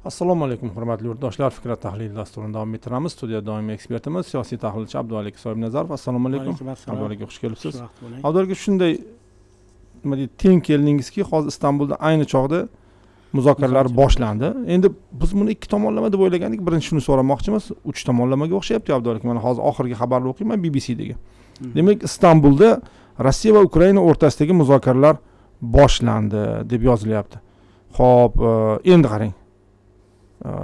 Assalomu alaykum hurmatli yurtdoshlar, Fikrat tahlil dasturini davom ettiramiz. Studiyada doimiy ekspertimiz, siyosiy tahlilchi Abdualik Soibnazarov. Assalomu alaykum. Abdualik xush kelibsiz. Abdualik, shunday nima deydi, teng keldingizki, hozir Istanbulda ayni chog'da muzokaralar boshlandi. Endi biz buni ikki tomonlama deb o'ylagandik. Birinchi shuni so'ramoqchimiz, uch tomonlamaga o'xshayapti Abdualik. Mana hozir oxirgi xabarni o'qiyman BBCdagi. Demak, Istanbulda Rossiya va Ukraina o'rtasidagi muzokaralar boshlandi deb yozilyapti. Xo'p, endi qarang.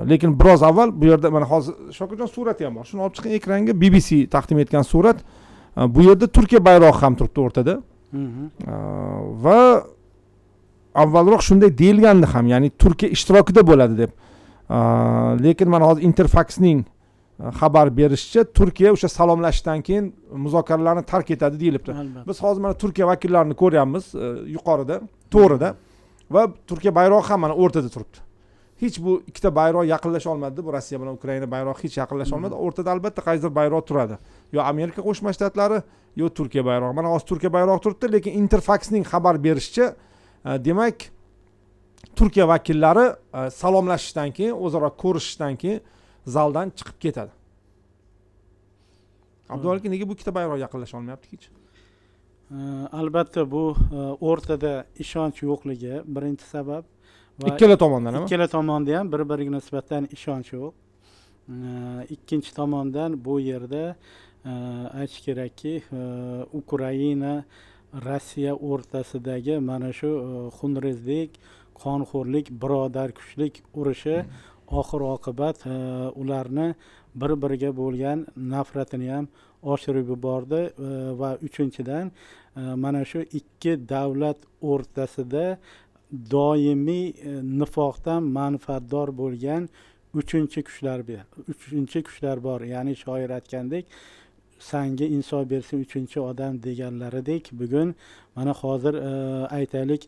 Lekin biroz avval bu yerda mana hozir Shokirjon surati ham bor. Shuni olib chiqing ekranga. BBC taqdim etgan surat. Bu yerda Turkiya bayrog'i ham turibdi o'rtada. Va avvalroq shunday deyilgandi ham, ya'ni Turkiya ishtirokida bo'ladi deb. Lekin mana hozir Interfax'ning xabar berishicha, Turkiya o'sha salomlashishdan keyin muzokaralarni tark etadi deyilibdi. Biz hozir mana Turkiya vakillarini ko'ryapmiz yuqorida, to'g'rida, va Turkiya bayrog'i ham mana o'rtada turibdi. Hech bu ikkita bayroq yaqinlasha olmadi. Bu Rossiya bilan Ukraina bayrog'i hech yaqinlasha olmadi. O'rtada albatta qaysidir bayroq turadi. Yo Amerika Qo'shma Shtatlari, yo Turkiya bayrog'i. Mana hozir Turkiya bayrog'i turibdi, lekin Interfax'ning xabar berishicha, demak, Turkiya vakillari salomlashishdan keyin, o'zaro ko'rishishdan keyin zaldan chiqib ketadi. Abdualik, nega bu ikkita bayroq yaqinlasha olmayapti hech? Albatta bu o'rtada ishonch yo'qligi birinchi sabab. Ikkala tomondan ham? Ikkala tomonda ham bir-biriga nisbatan ishonch yo'q. Ikkinchi tomondan bu yerda aytish kerakki, Ukraina Rossiya o'rtasidagi mana shu xunrezlik, qonxo'rlik, birodarkushlik urushi oxir oqibat ularni bir-biriga bo'lgan nafratini ham oshirib yubordi va uchinchidan mana shu ikki davlat o'rtasida doimiy nifoqdan manfaatdor bo'lgan uchinchi kuchlar bor. Ya'ni shoir aytgandek, sanga insof bersin uchinchi odam deganlaridek, bugun mana hozir aytaylik,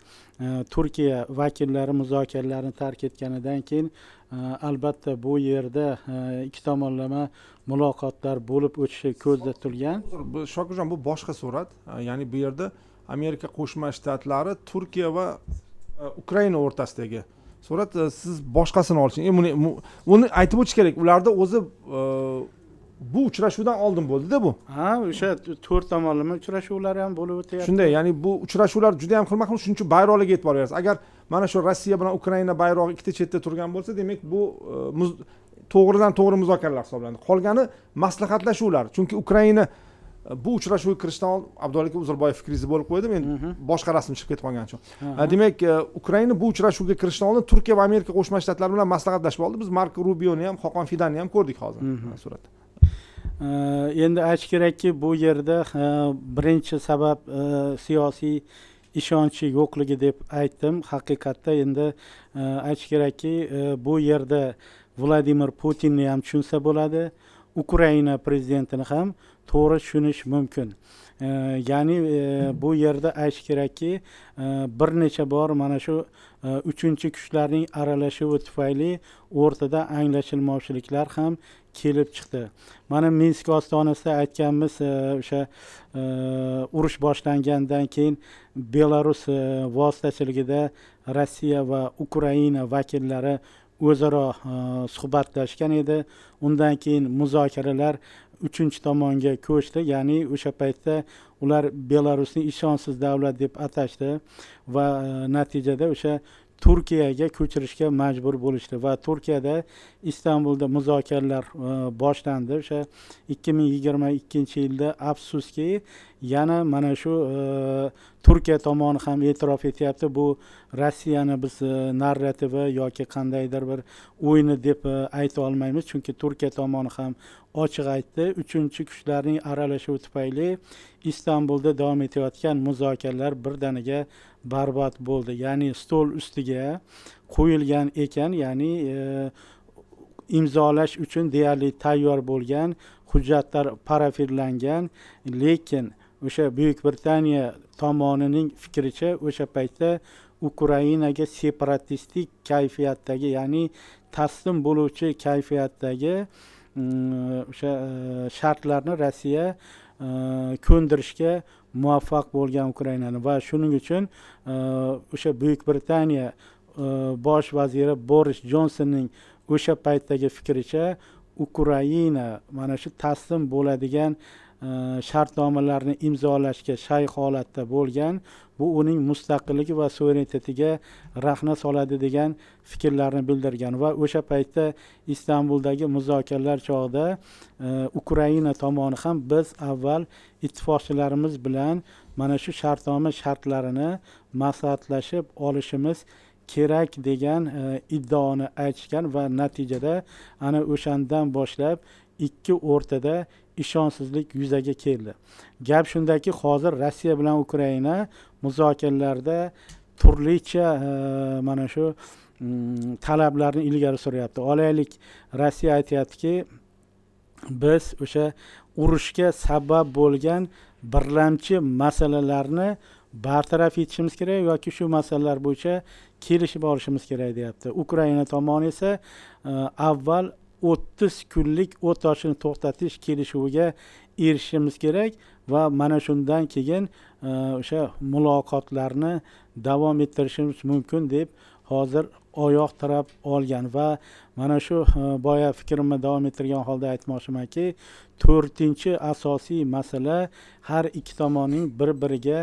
Turkiya vakillari muzokaralarni tark etganidan keyin albatta bu yerda ikki tomonlama muloqotlar bo'lib o'tishi ko'zda tutilgan. Shokirjon, bu boshqa surat. Ya'ni bu yerda Amerika Qo'shma Shtatlari Turkiya va Ukraina o'rtasidagi surat. Siz boshqasini olishing. Uni aytib o'tish kerak. Ularda o'zi bu uchrashuvdan oldin bo'ldi-da bu. O'sha to'rt tomonlama uchrashuvlar ham bo'lib o'tyapti. Shunday, ya'ni bu uchrashuvlar juda ham xilma-xil, shuning uchun bayroqlarga e'tibor berasiz. Agar mana shu Rossiya bilan Ukraina bayrog'i ikkita chetda turgan bo'lsa, demak bu to'g'ridan to'g'ri muzokaralar hisoblanadi. Qolgani maslahatlashuvlar. Chunki Ukraina bu uchrashuvga kirishdan oldin, Abdualik Uzurboyev fikringizni bo'lib qo'ydim, men boshqa rasm chiqib ketib qolgan uchun. Demak, Ukraina bu uchrashuvga kirishdan oldin Turkiya va Amerika Qo'shma Shtatlari bilan maslahatlashib oldi. Biz Marko Rubioni ham, Xoqon Fidanni ham ko'rdik hozir suratda. Endi aytish kerakki, bu yerda birinchi sabab siyosiy ishonchi yo'qligi deb aytdim. Haqiqatda endi aytish kerakki, bu yerda Vladimir Putinni ham tushunsa bo'ladi, Ukraina prezidentini ham to'g'ri tushunish mumkin. Ya'ni bu yerda aytish kerakki, bir necha bor mana shu uchinchi kuchlarning aralashuvi tufayli o'rtada anglashilmovchiliklar ham kelib chiqdi. Mana Minsk ostonasida aytganmiz, o'sha urush boshlangandan keyin Belarus vositachiligida Rossiya va Ukraina vakillari o'zaro suhbatlashgan edi. Undan keyin muzokaralar uchinchi tomonga ko'chdi. Ya'ni o'sha paytda ular Belarusni ishonchsiz davlat deb atashdi va natijada o'sha Turkiyaga ko'chirishga majbur bo'lishdi va Turkiyada Istanbulda muzokaralar boshlandi. O'sha 2022-yilda afsuski yana mana shu Turkiya tomoni ham e'tirof etyapti, bu Rossiyani biz narrativi yoki qandaydir bir o'yini deb ayta olmaymiz, chunki Turkiya tomoni ham ochiq aytdi. Uchinchi kuchlarning aralashuvi tufayli Istanbulda davom etayotgan muzokaralar birdaniga barbod bo'ldi. Ya'ni stol ustiga qo'yilgan ekan, ya'ni imzolash uchun deyarli tayyor bo'lgan hujjatlar parafirlangan, lekin o'sha Buyuk Britaniya tomonining fikricha o'sha paytda Ukrainaga separatistik kayfiyatdagi, ya'ni taslim bo'luvchi kayfiyatdagi o'sha shartlarni Rossiya ko'ndirishga muvaffaq bo'lgan Ukrainani va shuning uchun o'sha Buyuk Britaniya bosh vaziri Boris Jonsonning o'sha paytdagi fikricha Ukraina mana shu taslim bo'ladigan shartnomalarni imzolashga shay holatda bo'lgan, bu uning mustaqilligi va suverenitetiga rahna soladi degan fikrlarni bildirgan va o'sha paytda Istanbuldagi muzokaralar chog'ida Ukraina tomoni ham biz avval ittifoqchilarimiz bilan mana shu shartnoma shartlarini maslahatlashib olishimiz kerak degan iddaoni aytishgan va natijada ana o'shandan boshlab ikki o'rtada ishonchsizlik yuzaga keldi. Gap shundaki, hozir Rossiya bilan Ukraina muzokaralarda turlicha mana shu talablarni ilgari suryapti. Olaylik, Rossiya aytayaptiki, biz o'sha urushga sabab bo'lgan birlamchi masalalarni bartaraf etishimiz kerak yoki shu masalalar bo'yicha kelishib olishimiz kerak deyapti. Ukraina tomoni esa avval 30 kunlik o't ochishni to'xtatish kelishuviga erishishimiz kerak va mana shundan keyin o'sha muloqotlarni davom ettirishimiz mumkin deb hozir oyoq tirab olgan va mana shu boya fikrimni davom ettirgan holda aytmoqchimanki, 4-chi asosiy masala har ikki tomonning bir-biriga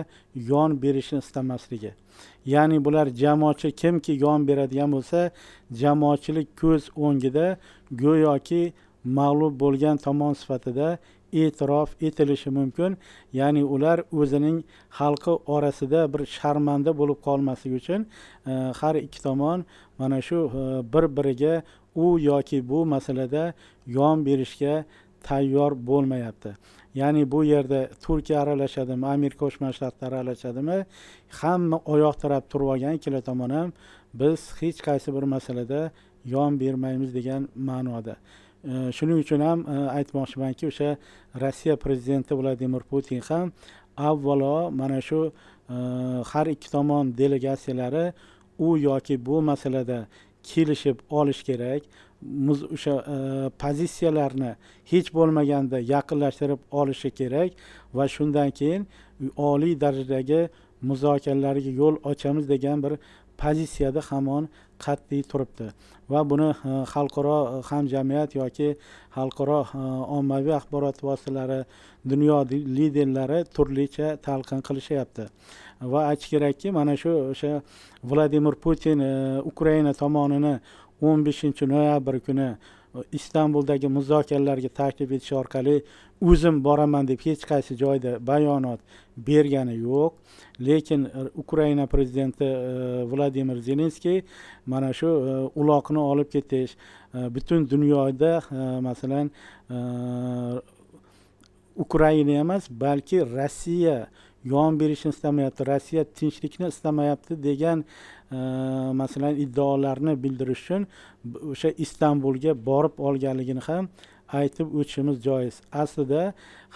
yon berishni istamasligi. Ya'ni bular jamoatchi kimki yon beradigan bo'lsa, jamoatchilik ko'z o'ngida go'yoki mag'lub bo'lgan tomon sifatida e'tirof etilishi mumkin. Ya'ni ular o'zining xalqi orasida bir sharmanda bo'lib qolmasligi uchun har ikki tomon mana shu bir-biriga u yoki bu masalada yon berishga tayyor bo'lmayapti. Ya'ni bu yerda Turkiya aralashadimi, Amerika Qo'shma Shtatlari aralashadimi, hamma oyoq tirab turib olgan ikkala tomon ham biz hech qaysi bir masalada yon bermaymiz degan ma'noda. Shuning uchun ham aytmoqchimanki, o'sha Rossiya prezidenti Vladimir Putin ham avvalo mana shu har ikki tomon delegatsiyalari u yoki bu masalada kelishib olish kerak. O'sha pozitsiyalarni hech bo'lmaganda yaqinlashtirib olishi kerak va shundan keyin oliy darajadagi muzokaralarga yo'l ochamiz degan bir pozitsiyada hamon qat'iy turibdi va buni xalqaro hamjamiyat yoki xalqaro ommaviy axborot vositalari, dunyo liderlari turlicha talqin qilishyapti. Va aytish kerakki, mana shu o'sha Vladimir Putin Ukraina tomonini 15-noyabr kuni Istanbuldagi muzokaralarga taklif etish orqali o'zim boraman deb hech qaysi joyda bayonot bergani yo'q. Lekin Ukraina prezidenti Vladimir Zelenskiy mana shu uloqni olib ketish, butun dunyoda masalan Ukraina emas, balki Rossiya yon berishni istamayapti, Rossiya tinchlikni istamayapti degan masalan iddaolarni bildirish uchun o'sha Istanbulga borib olganligini ham aytib o'tishimiz joiz. Aslida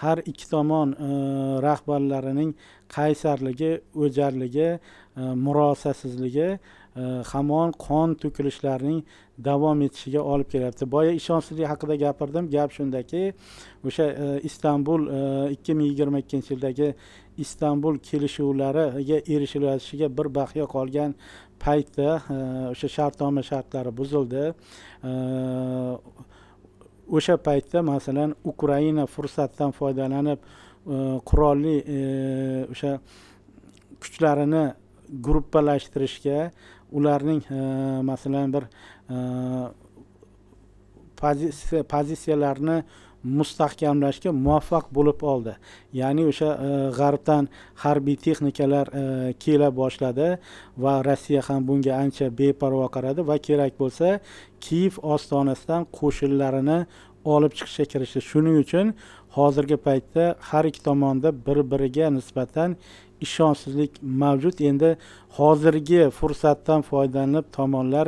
har ikki tomon rahbarlarining qaysarligi, o'jarligi, murosasizligi hamon qon to'kilishlarning davom etishiga olib kelyapti. Boya ishonchsizlik haqida gapirdim. Gap shundaki, o'sha Istanbul 2022-yildagi Istanbul kelishuvlariga erishilishiga bir baqiya qolgan paytda o'sha shartnoma shartlari buzildi. O'sha paytda masalan Ukraina fursatdan foydalanib qurolli o'sha kuchlarini gruppalashtirishga, ularning masalan bir pozitsiyalarni mustahkamlashga muvaffaq bo'lib oldi. Ya'ni o'sha g'arbdan harbiy texnikalar kela boshladi va Rossiya ham bunga ancha beparvo qaradi va kerak bo'lsa Kiyev ostonasidan qo'shinlarini olib chiqishga kirishdi. Shuning uchun hozirgi paytda har ikki tomonda bir-biriga nisbatan ishonchsizlik mavjud. Endi hozirgi fursatdan foydalanib tomonlar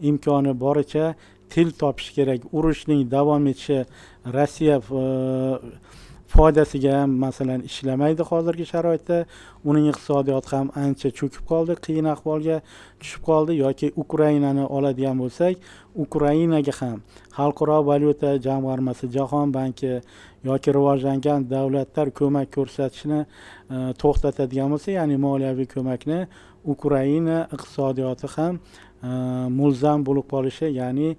imkoni boricha til topish kerak. Urushning davom etishi Rossiya foydasiga ham masalan ishlamaydi hozirgi sharoitda. Uning iqtisodiyoti ham ancha cho'kib qoldi, qiyin ahvolga tushib qoldi. Yoki Ukrainani oladigan bo'lsak, Ukrainaga ham Xalqaro valyuta jamg'armasi, Jahon banki yoki rivojlangan davlatlar ko'mak ko'rsatishni to'xtatadigan bo'lsa, ya'ni moliyaviy ko'makni, Ukraina iqtisodiyoti ham mulzam bo'lib qolishi, ya'ni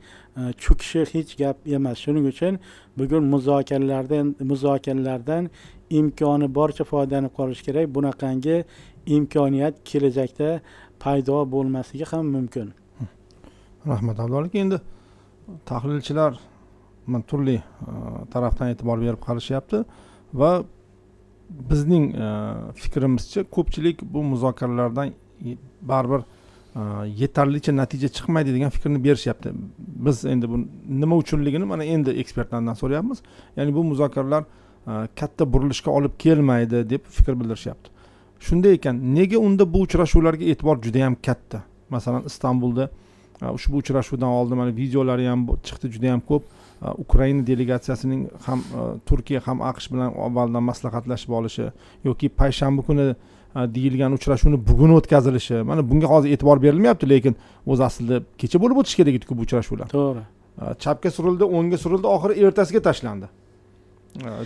cho'kishi hech gap emas. Shuning uchun bugun muzokaralardan imkoni boricha foydalanib qolish kerak. Bunaqangi imkoniyat kelajakda paydo bo'lmasligi ham mumkin. Rahmat Abdulla aka. Endi tahlilchilar turli tarafdan e'tibor berib qarashyapti va bizning fikrimizcha ko'pchilik bu muzokaralardan baribir yetarlicha natija chiqmaydi degan fikrni berishyapti. Biz endi bu nima uchunligini mana endi ekspertlardan so'rayapmiz. Ya'ni bu muzokaralar katta burilishga olib kelmaydi deb fikr bildirishyapti. Shunday ekan, nega unda bu uchrashuvlarga e'tibor juda ham katta? Masalan, Istanbulda ushbu uchrashuvdan oldin mana videolari ham chiqdi, juda ham ko'p. Ukraina delegatsiyasining ham Turkiya ham AQSh bilan avvaldan maslahatlashib olishi yoki payshanba kuni deyilgan uchrashuvni bugun o'tkazilishi, mana bunga hozir e'tibor berilmayapti, lekin o'z aslida kecha bo'lib o'tishi kerak edi-ku bu uchrashuvlar. To'g'ri. Chapga surildi, o'ngga surildi, oxiri ertasiga tashlandi.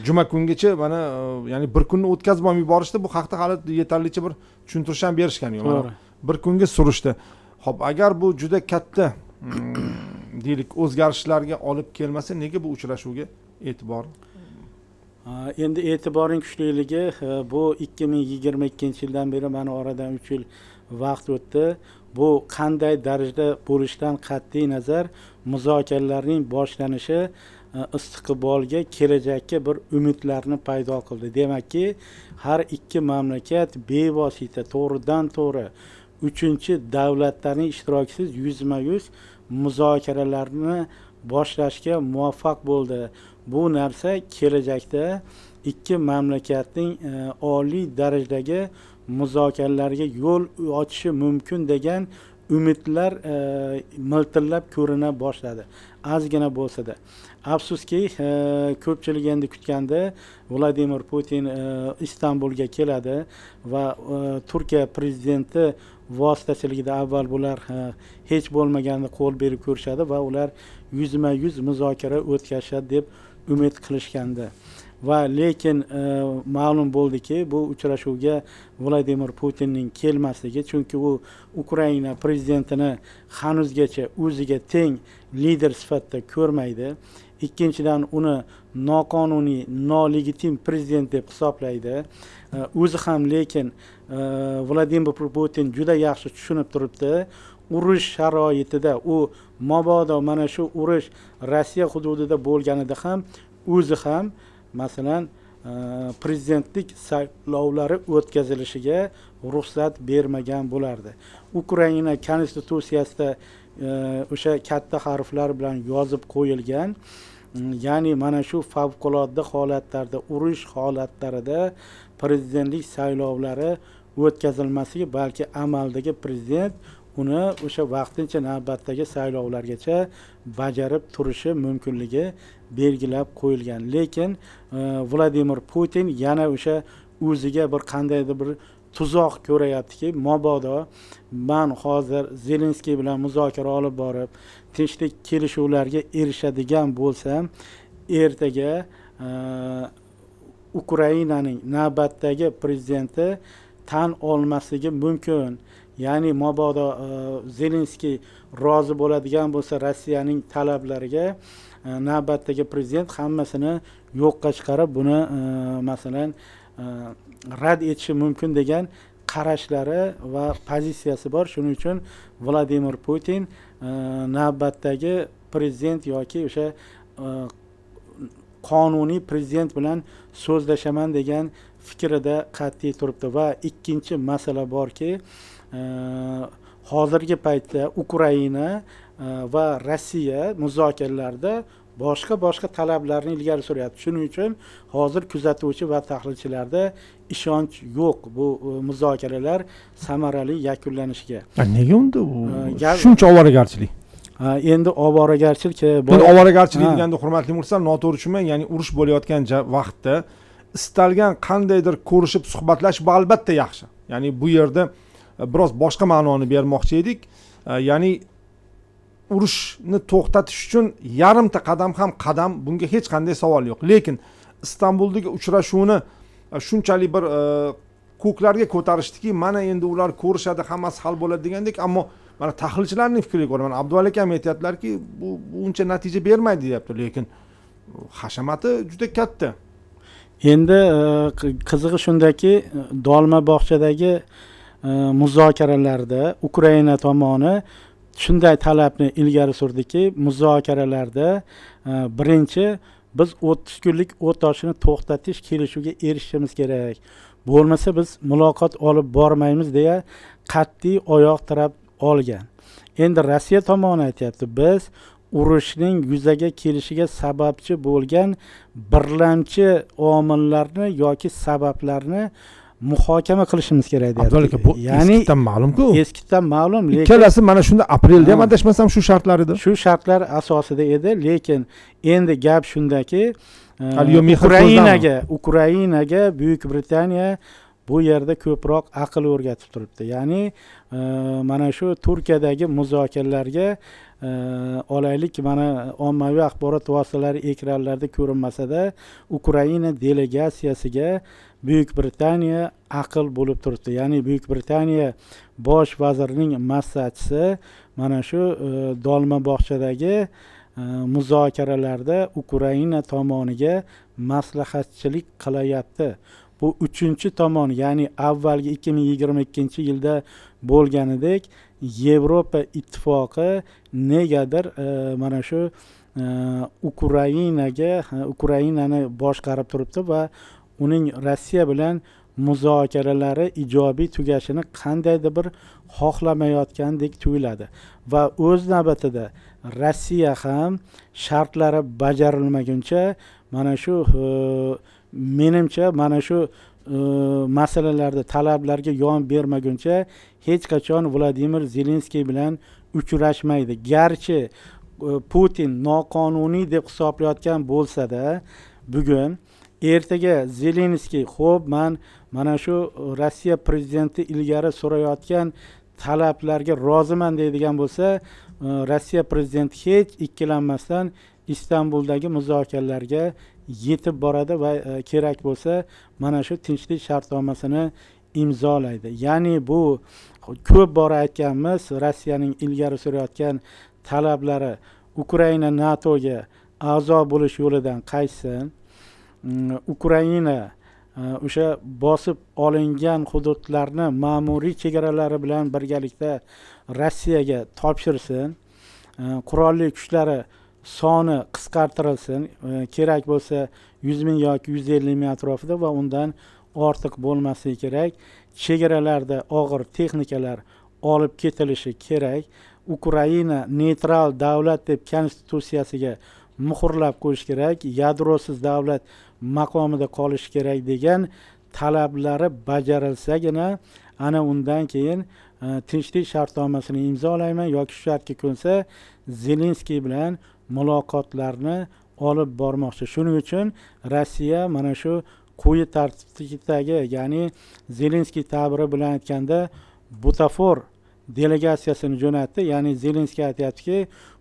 Juma kungacha mana ya'ni bir kunni o'tkazib olib yuborishdi. Bu haqda hali yetarlicha bir tushuntirish ham berishgan yo'q. To'g'ri. Bir kunga surishdi. Xo'p, agar bu juda katta deylik o'zgarishlarga olib kelmasa, nega bu uchrashuvga e'tibor? Endi e'tiboring kuchliligi, bu 2022-yildan beri mana oradan 3 yil vaqt o'tdi. Bu qanday darajada bo'lishidan qat'iy nazar muzokaralarning boshlanishi istiqbolga, kelajakka bir umidlarni paydo qildi. Demakki, har ikki mamlakat bevosita to'g'ridan to'g'ri uchinchi davlatlarning ishtirokisiz yuzma-yuz muzokaralarni boshlashga muvaffaq bo'ldi. Bu narsa kelajakda ikki mamlakatning oliy darajadagi muzokaralarga yo'l ochishi mumkin degan umidlar miltillab ko'rina boshladi. Ozgina bo'lsa-da. Afsuski, ko'pchilik endi kutganda Vladimir Putin Istanbulga keladi va Turkiya prezidenti vositachiligida avval bular hech bo'lmaganda qo'l berib ko'rishadi va ular yuzma-yuz muzokara o'tkazishadi deb umid qilishgandi. Va lekin ma'lum bo'ldiki, bu uchrashuvga Vladimir Putinning kelmasligi, chunki u Ukraina prezidentini hanuzgacha o'ziga teng lider sifatida ko'rmaydi. Ikkinchidan, uni noqonuniy, nolegitim prezident deb hisoblaydi. O'zi ham lekin Vladimir Putin juda yaxshi tushunib turibdi. Urush sharoitida u mabodo mana shu urush Rossiya hududida bo'lganida ham o'zi ham masalan prezidentlik saylovlari o'tkazilishiga ruxsat bermagan bo'lardi. Ukraina konstitutsiyasida o'sha katta harflar bilan yozib qo'yilgan, ya'ni mana shu favqulodda holatlarda, urush holatlarida prezidentlik saylovlari o'tkazilmasligi, balki amaldagi prezident uni o'sha vaqtincha navbatdagi saylovlargacha bajarib turishi mumkinligi belgilab qo'yilgan. Lekin Vladimir Putin yana o'sha o'ziga bir qandaydir bir tuzoq ko'rayaptiki, mabodo men hozir Zelenskiy bilan muzokara olib borib, tinchlik kelishuvlarga erishadigan bo'lsam, ertaga Ukrainaning navbatdagi prezidenti tan olmasligi mumkin. Ya'ni mabodo Zelenskiy rozi bo'ladigan bo'lsa Rossiyaning talablariga, navbatdagi prezident hammasini yo'qqa chiqarib, buni masalan rad etishi mumkin degan qarashlari va pozitsiyasi bor. Shuning uchun Vladimir Putin navbatdagi prezident yoki o'sha qonuniy prezident bilan so'zlashaman degan fikrida qat'iy turibdi. Va ikkinchi masala borki, hozirgi paytda Ukraina va Rossiya muzokaralarda boshqa talablarni ilgari suryapti. Shuning uchun hozir kuzatuvchi va tahlilchilarda ishonch yo'q bu muzokaralar samarali yakunlanishiga. Nega unda bu shuncha ovoragarchilik? Endi ovoragarchilik ovoragarchilik deganda, hurmatli muxlislar, noto'g'ri tushunmang, ya'ni urush bo'layotgan vaqtda istalgan qandaydir ko'rishib suhbatlash bu albatta yaxshi. Ya'ni bu yerda biroz boshqa ma'noni bermoqchi edik. Ya'ni urushni to'xtatish uchun yarimta qadam ham qadam, bunga hech qanday savol yo'q. Lekin Istanbuldagi uchrashuvni shunchalik bir ko'klarga ko'tarishdiki, mana endi ular ko'rishadi, hammasi hal bo'ladi degandek, ammo mana tahlilchilarning fikriga ko'ra, mana Abduvalik ham aytyaptilarki, bu uncha natija bermaydi deyapti, lekin hashamati juda katta. Endi qizig'i shundaki, Dolma bog'chadagi muzokaralarda Ukraina tomoni shunday talabni ilgari surdiki, muzokaralarda birinchi biz 30 kunlik o't ochishni to'xtatish kelishuviga erishishimiz kerak. Bo'lmasa biz muloqot olib bormaymiz deya qat'iy oyoq tirab olgan. Endi Rossiya tomoni aytyapti, biz urushning yuzaga kelishiga sababchi bo'lgan birlamchi omillarni yoki sabablarni muhokama qilishimiz kerak deyapti. Bu eskidan ma'lum-ku. Eskidan ma'lum, lekin ikkalasi mana shunda aprelda ham adashmasam shu shartlar edi. Shu shartlar asosida edi, lekin endi gap shundaki, Ukrainaga Buyuk Britaniya bu yerda ko'proq aql o'rgatib turibdi. Ya'ni mana shu Turkiyadagi muzokaralarga olaylik, mana ommaviy axborot vositalari ekranlarda ko'rinmasa-da, Ukraina delegatsiyasiga Buyuk Britaniya aql bo'lib turibdi. Ya'ni Buyuk Britaniya bosh vazirining maslahatchisi mana shu Dolma bog'chadagi muzokaralarda Ukraina tomoniga maslahatchilik qilyapti. Bu uchinchi tomon, ya'ni avvalgi 2022-yilda bo'lganidek Yevropa ittifoqi negadir mana shu Ukrainani boshqarib turibdi va uning Rossiya bilan muzokaralari ijobiy tugashini qandaydir bir xohlamayotgandek tuyuladi va o'z navbatida Rossiya ham shartlari bajarilmaguncha mana shu menimcha mana shu masalalarda talablarga yon bermaguncha hech qachon Vladimir Zelenskiy bilan uchrashmaydi. Garchi Putin noqonuniy deb hisoblayotgan bo'lsa-da, bugun ertaga Zelenskiy xo'p, men mana shu Rossiya prezidenti ilgari surayotgan talablarga roziman deydigan bo'lsa, Rossiya prezidenti hech ikkilanmasdan Istanbuldagi muzokaralarga yetib boradi va kerak bo'lsa mana shu tinchlik shartnomasini imzolaydi. Ya'ni bu ko'p bor aytganmiz, Rossiyaning ilgari surayotgan talablari Ukraina NATOga a'zo bo'lish yo'lidan qaytsin. Ukraina o'sha bosib olingan hududlarni ma'muriy chegaralari bilan birgalikda Rossiyaga topshirsin. Qurolli kuchlari soni qisqartirilsin, kerak bo'lsa 100 ming yoki 150 ming atrofida va undan ortiq bo'lmasligi kerak. Chegaralarda og'ir texnikalar olib ketilishi kerak. Ukraina neytral davlat deb konstitutsiyasiga muhrlab qo'yish kerak, yadrosiz davlat maqomida qolish kerak degan talablari bajarilsagina ana undan keyin tinchlik shartnomasini imzolayman yoki shu shartga ko'nsa Zelenskiy bilan muloqotlarni olib bormoqchi. Shuning uchun Rossiya mana shu quyi tartibdagi, ya'ni Zelenskiy ta'biri bilan aytganda butafor delegatsiyasini jo'natdi. Ya'ni Zelenskiy aytayaptiki,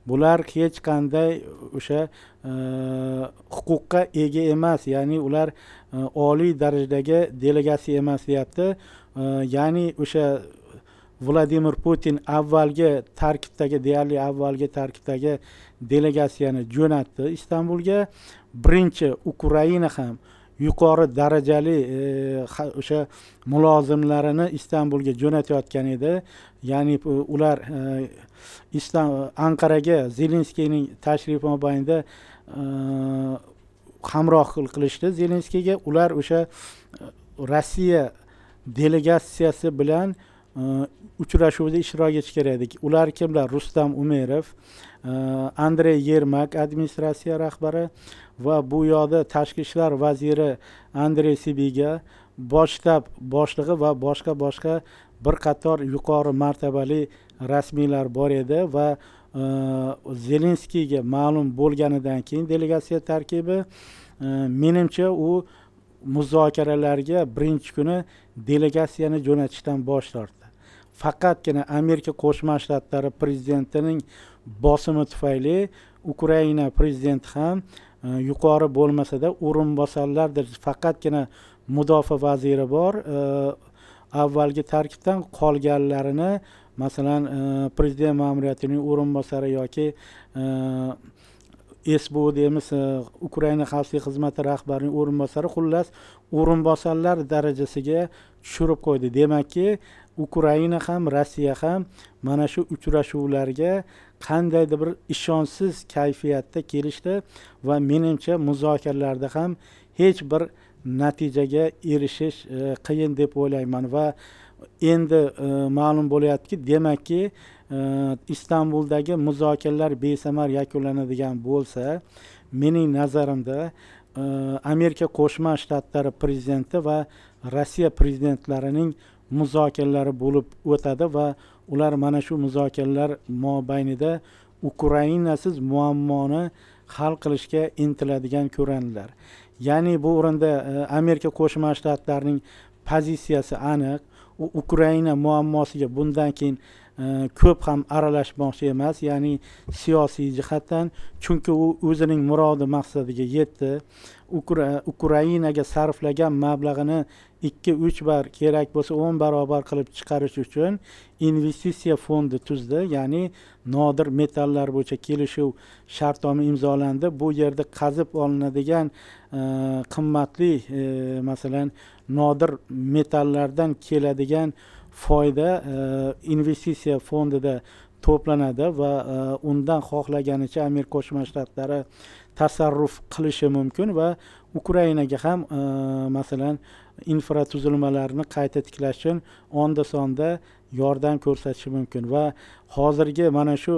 bular hech qanday o'sha huquqqa ega emas, ya'ni ular oliy darajadagi delegatsiya emas deyapti. Ya'ni o'sha Vladimir Putin deyarli avvalgi tarkibdagi delegatsiyani jo'natdi Istanbulga. Birinchi Ukraina ham yuqori darajali o'sha mulozimlarini Istanbulga jo'natayotgan edi. Ya'ni ular Anqaraga Zelenskiyning tashrifi mobaynida hamroh qilishdi Zelenskiyga. Ular o'sha Rossiya delegatsiyasi bilan uchrashuvda ishtirok etish kerak edi. Ular kimlar? Rustam Umerov, Andrey Yermak administratsiya rahbari va bu yoqda tashqi ishlar vaziri Andrey Sibiga, bosh shtab boshlig'i va boshqa bir qator yuqori martabali rasmiylar bor edi va Zelenskiyga ma'lum bo'lganidan keyin delegatsiya tarkibi menimcha u muzokaralarga birinchi kuni delegatsiyani jo'natishdan bosh tortdi. Faqatgina Amerika Qo'shma Shtatlari prezidentining bosimi tufayli Ukraina prezidenti ham yuqori bo'lmasa-da o'rinbosarlardir. Faqatgina mudofaa vaziri bor, avvalgi tarkibdan qolganlarini, masalan, prezident ma'muriyatining o'rinbosari yoki SBU deymiz, Ukraina xavfsizlik xizmati rahbarining o'rinbosari, xullas o'rinbosarlar darajasiga tushirib qo'ydi. Demakki, Ukraina ham, Rossiya ham mana shu uchrashuvlarga qandaydir bir ishonchsiz kayfiyatda kelishdi va menimcha muzokaralarda ham hech bir natijaga erishish qiyin deb o'ylayman va endi ma'lum bo'lyaptiki, demakki Istanbuldagi muzokaralar besamar yakunlanadigan bo'lsa, mening nazarimda Amerika Qo'shma Shtatlari prezidenti va Rossiya prezidentlarining muzokaralari bo'lib o'tadi va ular mana shu muzokaralar mobaynida Ukrainasiz muammoni hal qilishga intiladigan ko'rinadilar. Ya'ni bu o'rinda Amerika Qo'shma Shtatlarining pozitsiyasi aniq. U Ukraina muammosiga bundan keyin ko'p ham aralashmoqchi emas, ya'ni siyosiy jihatdan, chunki u o'zining murodi maqsadiga yetdi. Ukrainaga sarflagan mablag'ini 2-3 bar, kerak bo'lsa 10 barobar qilib chiqarish uchun investitsiya fondi tuzdi, ya'ni nodir metallar bo'yicha kelishuv shartnoma imzolandi. Bu yerda qazib olinadigan qimmatli masalan nodir metallardan keladigan foyda investitsiya fondida to'planadi va undan xohlaganicha Amerika Qo'shma Shtatlari tasarruf qilishi mumkin va Ukrainaga ham masalan infratuzilmalarni qayta tiklash uchun onda sonda yordam ko'rsatishi mumkin va hozirgi mana shu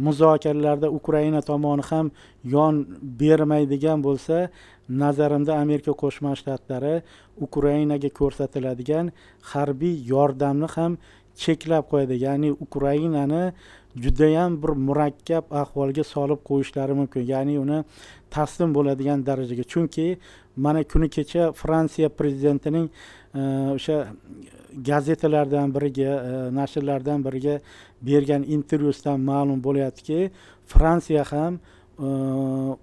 muzokaralarda Ukraina tomoni ham yon bermaydigan bo'lsa, nazarimda Amerika Qo'shma Shtatlari Ukrainaga ko'rsatiladigan harbiy yordamni ham cheklab qo'yadi. Ya'ni Ukrainani judayam bir murakkab ahvolga solib qo'yishlari mumkin. Ya'ni uni taslim bo'ladigan darajaga. Chunki mana kuni kecha Fransiya prezidentining o'sha gazetalardan biriga, nashrlardan biriga bergan intervyusidan ma'lum bo'lyaptiki, Fransiya ham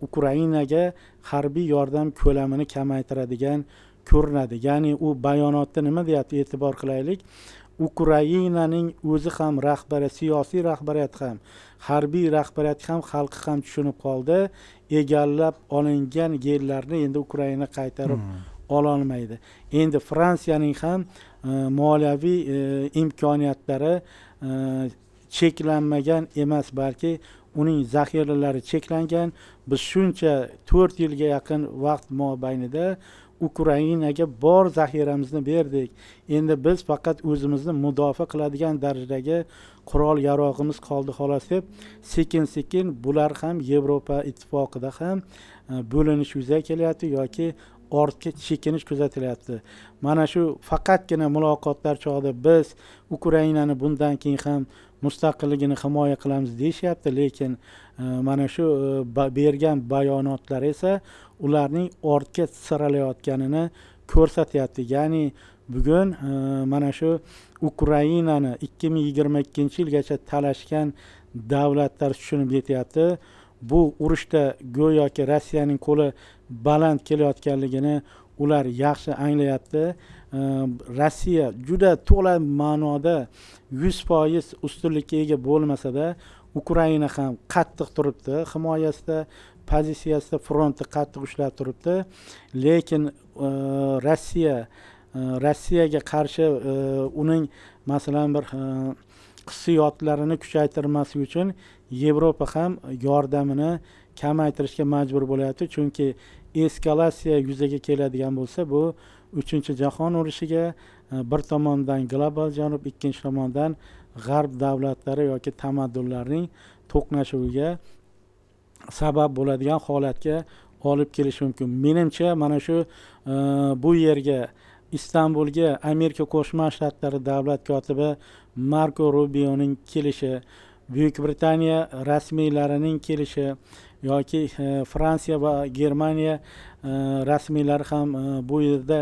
Ukrainaga harbiy yordam ko'lamini kamaytiradigan ko'rinadi. Ya'ni u bayonotda nima deyapti, e'tibor qilaylik. Ukrainaning o'zi ham rahbariyat, siyosiy rahbariyat ham, harbiy rahbariyat ham, xalqi ham tushunib qoldi. Egallab olingan yerlarni endi Ukraina qaytarib ololmaydi. Endi Fransiyaning ham moliyaviy imkoniyatlari cheklanmagan emas, balki uning zaxiralari cheklangan. Biz shuncha 4 yilga yaqin vaqt mobaynida Ukrainaga bor zaxiramizni berdik. Endi biz faqat o'zimizni mudofaa qiladigan darajadagi qurol yarog'imiz qoldi xolos deb sekin-sekin bular ham Yevropa ittifoqida ham bo'linish yuzaga kelyapti yoki ortga chekinish kuzatilyapti. Mana shu faqatgina muloqotlar chog'ida biz Ukrainani bundan keyin ham mustaqilligini himoya qilamiz deyishyapti, lekin mana shu bergan bayonotlar esa ularning ortga siralayotganini ko'rsatyapti. Ya'ni bugun mana shu Ukrainani 2022-yilgacha talashgan davlatlar tushunib yetyapti. Bu urushda go'yoki Rossiyaning qo'li baland kelayotganligini ular yaxshi anglayapti. Rossiya juda to'la ma'noda 100% ustunlikka ega bo'lmasa-da, Ukraina ham qattiq turibdi, himoyasida, pozitsiyasida frontni qattiq ushlab turibdi. Lekin Rossiyaga qarshi uning masalan bir hissiyotlarini kuchaytirmaslik uchun Yevropa ham yordamini kamaytirishga majbur bo'lyapti. Chunki eskalatsiya yuzaga keladigan bo'lsa, bu 3-jahon urushiga bir tomondan global janub, ikkinchi tomondan g'arb davlatlari yoki tamaddunlarning to'qnashuviga sabab bo'ladigan holatga olib kelishi mumkin. Menimcha mana shu bu yerga Istanbulga Amerika Qo'shma Shtatlari davlat kotibi Marko Rubioning kelishi, Buyuk Britaniya rasmiylarining kelishi yoki Fransiya va Germaniya rasmiylari ham bu yerda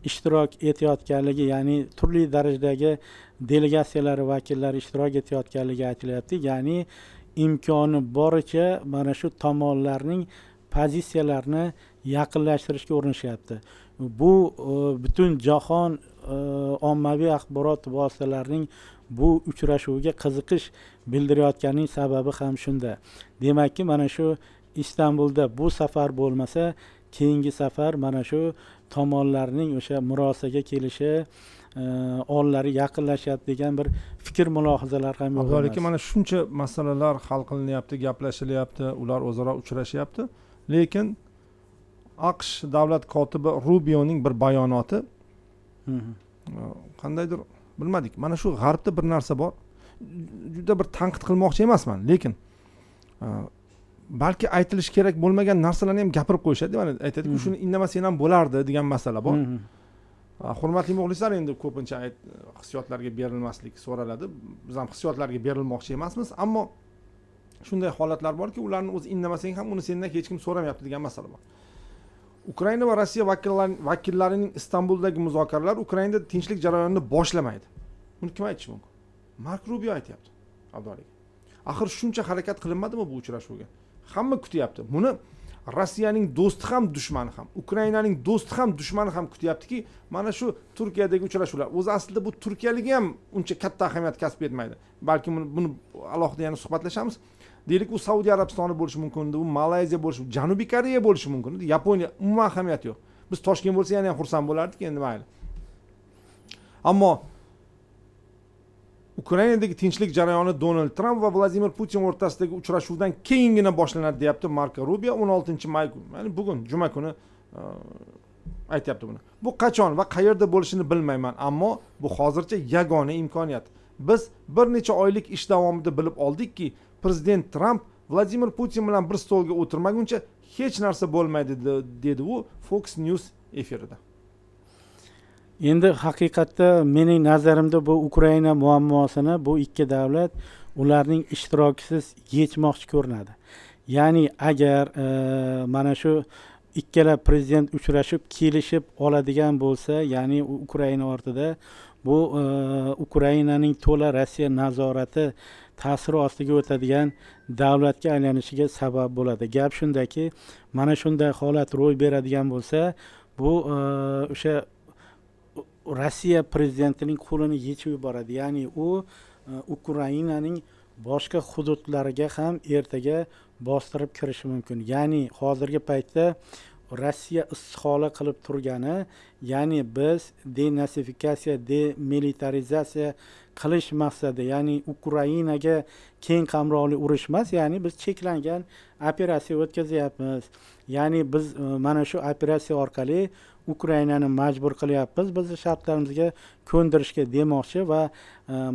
ishtirok etayotganligi, ya'ni turli darajadagi delegatsiyalar vakillari ishtirok etayotganligi aytilyapti. Ya'ni imkoni boricha mana shu tomonlarning pozitsiyalarini yaqinlashtirishga urinishyapti. bu butun jahon ommaviy axborot vositalarining bu uchrashuvga qiziqish bildirayotganining sababi ham shunda. Demakki, mana shu Istanbulda bu safar bo'lmasa, keyingi safar mana shu tomonlarning o'sha murosaga kelishi, onlari yaqinlashyapti degan bir fikr mulohazalar ham yo'q emas. Avvalgi mana shuncha masalalar hal qilinyapti, gaplashilyapti, ular o'zaro uchrashyapti, lekin AQSh davlat kotibi Rubioning bir bayonoti qandaydir bilmadik. Mana shu g'arbda bir narsa bor. Juda bir tanqid qilmoqchi emasman, lekin balki aytilish kerak bo'lmagan narsalarni ham gapirib qo'yishadi. Mana aytadiki, shuni indamasang ham bo'lardi degan masala bor. Hurmatli muxlislar, endi ko'pincha hissiyotlarga berilmaslik so'raladi. Biz ham hissiyotlarga berilmoqchi emasmiz, ammo shunday holatlar borki, ularni o'zi indamasang ham uni sendan hech kim so'ramayapti degan masala bor. Ukraina va Rossiya vakillarining Istanbuldagi muzokaralar Ukrainada tinchlik jarayonini boshlamaydi. Buni kim aytishi mumkin? Mark Rubio aytayapti. Abdualik. Axir shuncha harakat qilinmadimi bu uchrashuvga? Hamma kutyapti. Buni Rossiyaning do'sti ham, dushmani ham, Ukrainaning do'sti ham, dushmani ham kutyaptiki, mana shu Turkiyadagi uchrashuvlar. O'zi aslida bu Turkiyaligi ham uncha katta ahamiyat kasb etmaydi. Balki buni alohida yana suhbatlashamiz. Deylik, u Saudiya Arabistoni bo'lishi mumkin, u Malayziya bo'lishi, Janubiy Koreya bo'lishi mumkin, Yaponiya, umuman ahamiyat yo'q. Biz Toshkent bo'lsa yana ham xursand bo'lardik, endi mayli. Ammo Ukrainadagi tinchlik jarayoni Donald Trump va Vladimir Putin o'rtasidagi uchrashuvdan keyingina boshlanadi, deyapti Marko Rubio 16-may kuni. Ya'ni bugun juma kuni aytayapti buni. Bu qachon va qayerda bo'lishini bilmayman, ammo bu hozircha yagona imkoniyat. Biz bir necha oylik ish davomida bilib oldikki, prezident Trump Vladimir Putin bilan bir stolga o'tirmaguncha hech narsa bo'lmaydi, dedi u Fox News efirida. Endi haqiqatda mening nazarimda bu Ukraina muammosini bu ikki davlat ularning ishtirokisiz yechmoqchi ko'rinadi. Ya'ni agar mana shu ikkala prezident uchrashib kelishib oladigan bo'lsa, ya'ni Ukraina ortida bu Ukrainaning to'la Rossiya nazorati ta'siri ostiga o'tadigan davlatga aylanishiga sabab bo'ladi. Gap shundaki, mana shunday holat ro'y beradigan bo'lsa, bu o'sha Rossiya prezidentining qo'lini yechib yuboradi. Ya'ni u Ukrainaning boshqa hududlariga ham ertaga bostirib kirishi mumkin. Ya'ni hozirgi paytda Rossiya istihola qilib turgani, ya'ni biz denasifikatsiya, demilitarizatsiya qilish maqsadi, ya'ni Ukrainaga keng qamrovli urush emas, ya'ni biz cheklangan operatsiya o'tkazyapmiz. Ya'ni biz mana shu operatsiya orqali Ukrainani majbur qilyapmiz, bizni shartlarimizga ko'ndirishga demoqchi va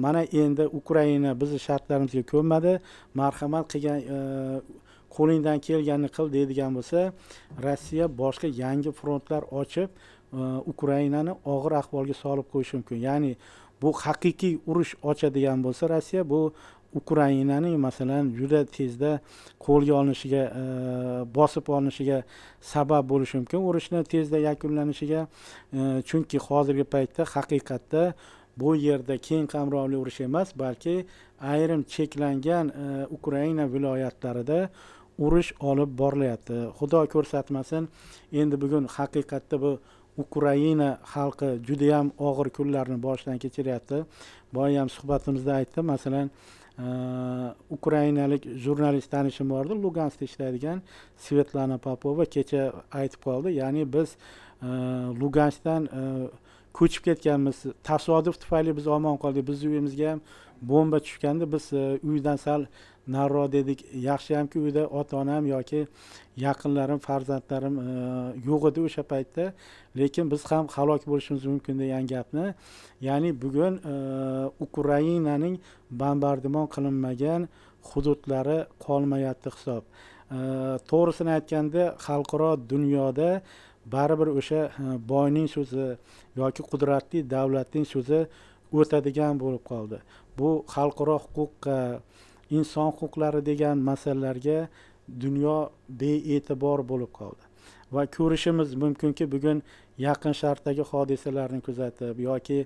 mana endi Ukraina bizni shartlarimizga ko'nmadi, marhamat qilgan qo'lingdan kelganini qil deydigan bo'lsa, Rossiya boshqa yangi frontlar ochib Ukrainani og'ir ahvolga solib qo'yishi mumkin. Ya'ni bu haqiqiy urush ochadigan bo'lsa Rossiya, bu Ukrainaning masalan juda tezda qo'lga olinishiga, bosib olinishiga sabab bo'lishi mumkin. Urushni tezda yakunlanishiga, chunki hozirgi paytda haqiqatda bu yerda keng qamrovli urush emas, balki ayrim cheklangan Ukraina viloyatlarida urush olib borilyapti. Xudo ko'rsatmasin, endi bugun haqiqatda bu Ukraina xalqi juda ham og'ir kunlarni boshidan kechiryapti. Boya ham suhbatimizda aytdim, masalan, ukrainalik jurnalist tanishim bordi, Luganskda ishlaydigan Svetlana Popova kecha aytib qoldi. Ya'ni biz Luganskdan ko'chib ketganmiz, tasodif tufayli biz omon qoldik. Biz uyimizga ham bomba tushganda biz uydan sal nariroq dedik. Yaxshiyamki uyda ota-onam yoki yaqinlarim, farzandlarim yo'q edi o'sha paytda, lekin biz ham halok bo'lishimiz mumkin degan gapni. Ya'ni bugun Ukrainaning bombardimon qilinmagan hududlari qolmayapti hisob. To'g'risini aytganda, xalqaro dunyoda baribir o'sha boyning so'zi yoki qudratli davlatning so'zi o'tadigan bo'lib qoldi. Bu xalqaro huquqqa, inson huquqlari degan masalalarga dunyo bee'tibor bo'lib qoldi. Va ko'rishimiz mumkinki, bugun Yaqin Sharqdagi hodisalarni kuzatib yoki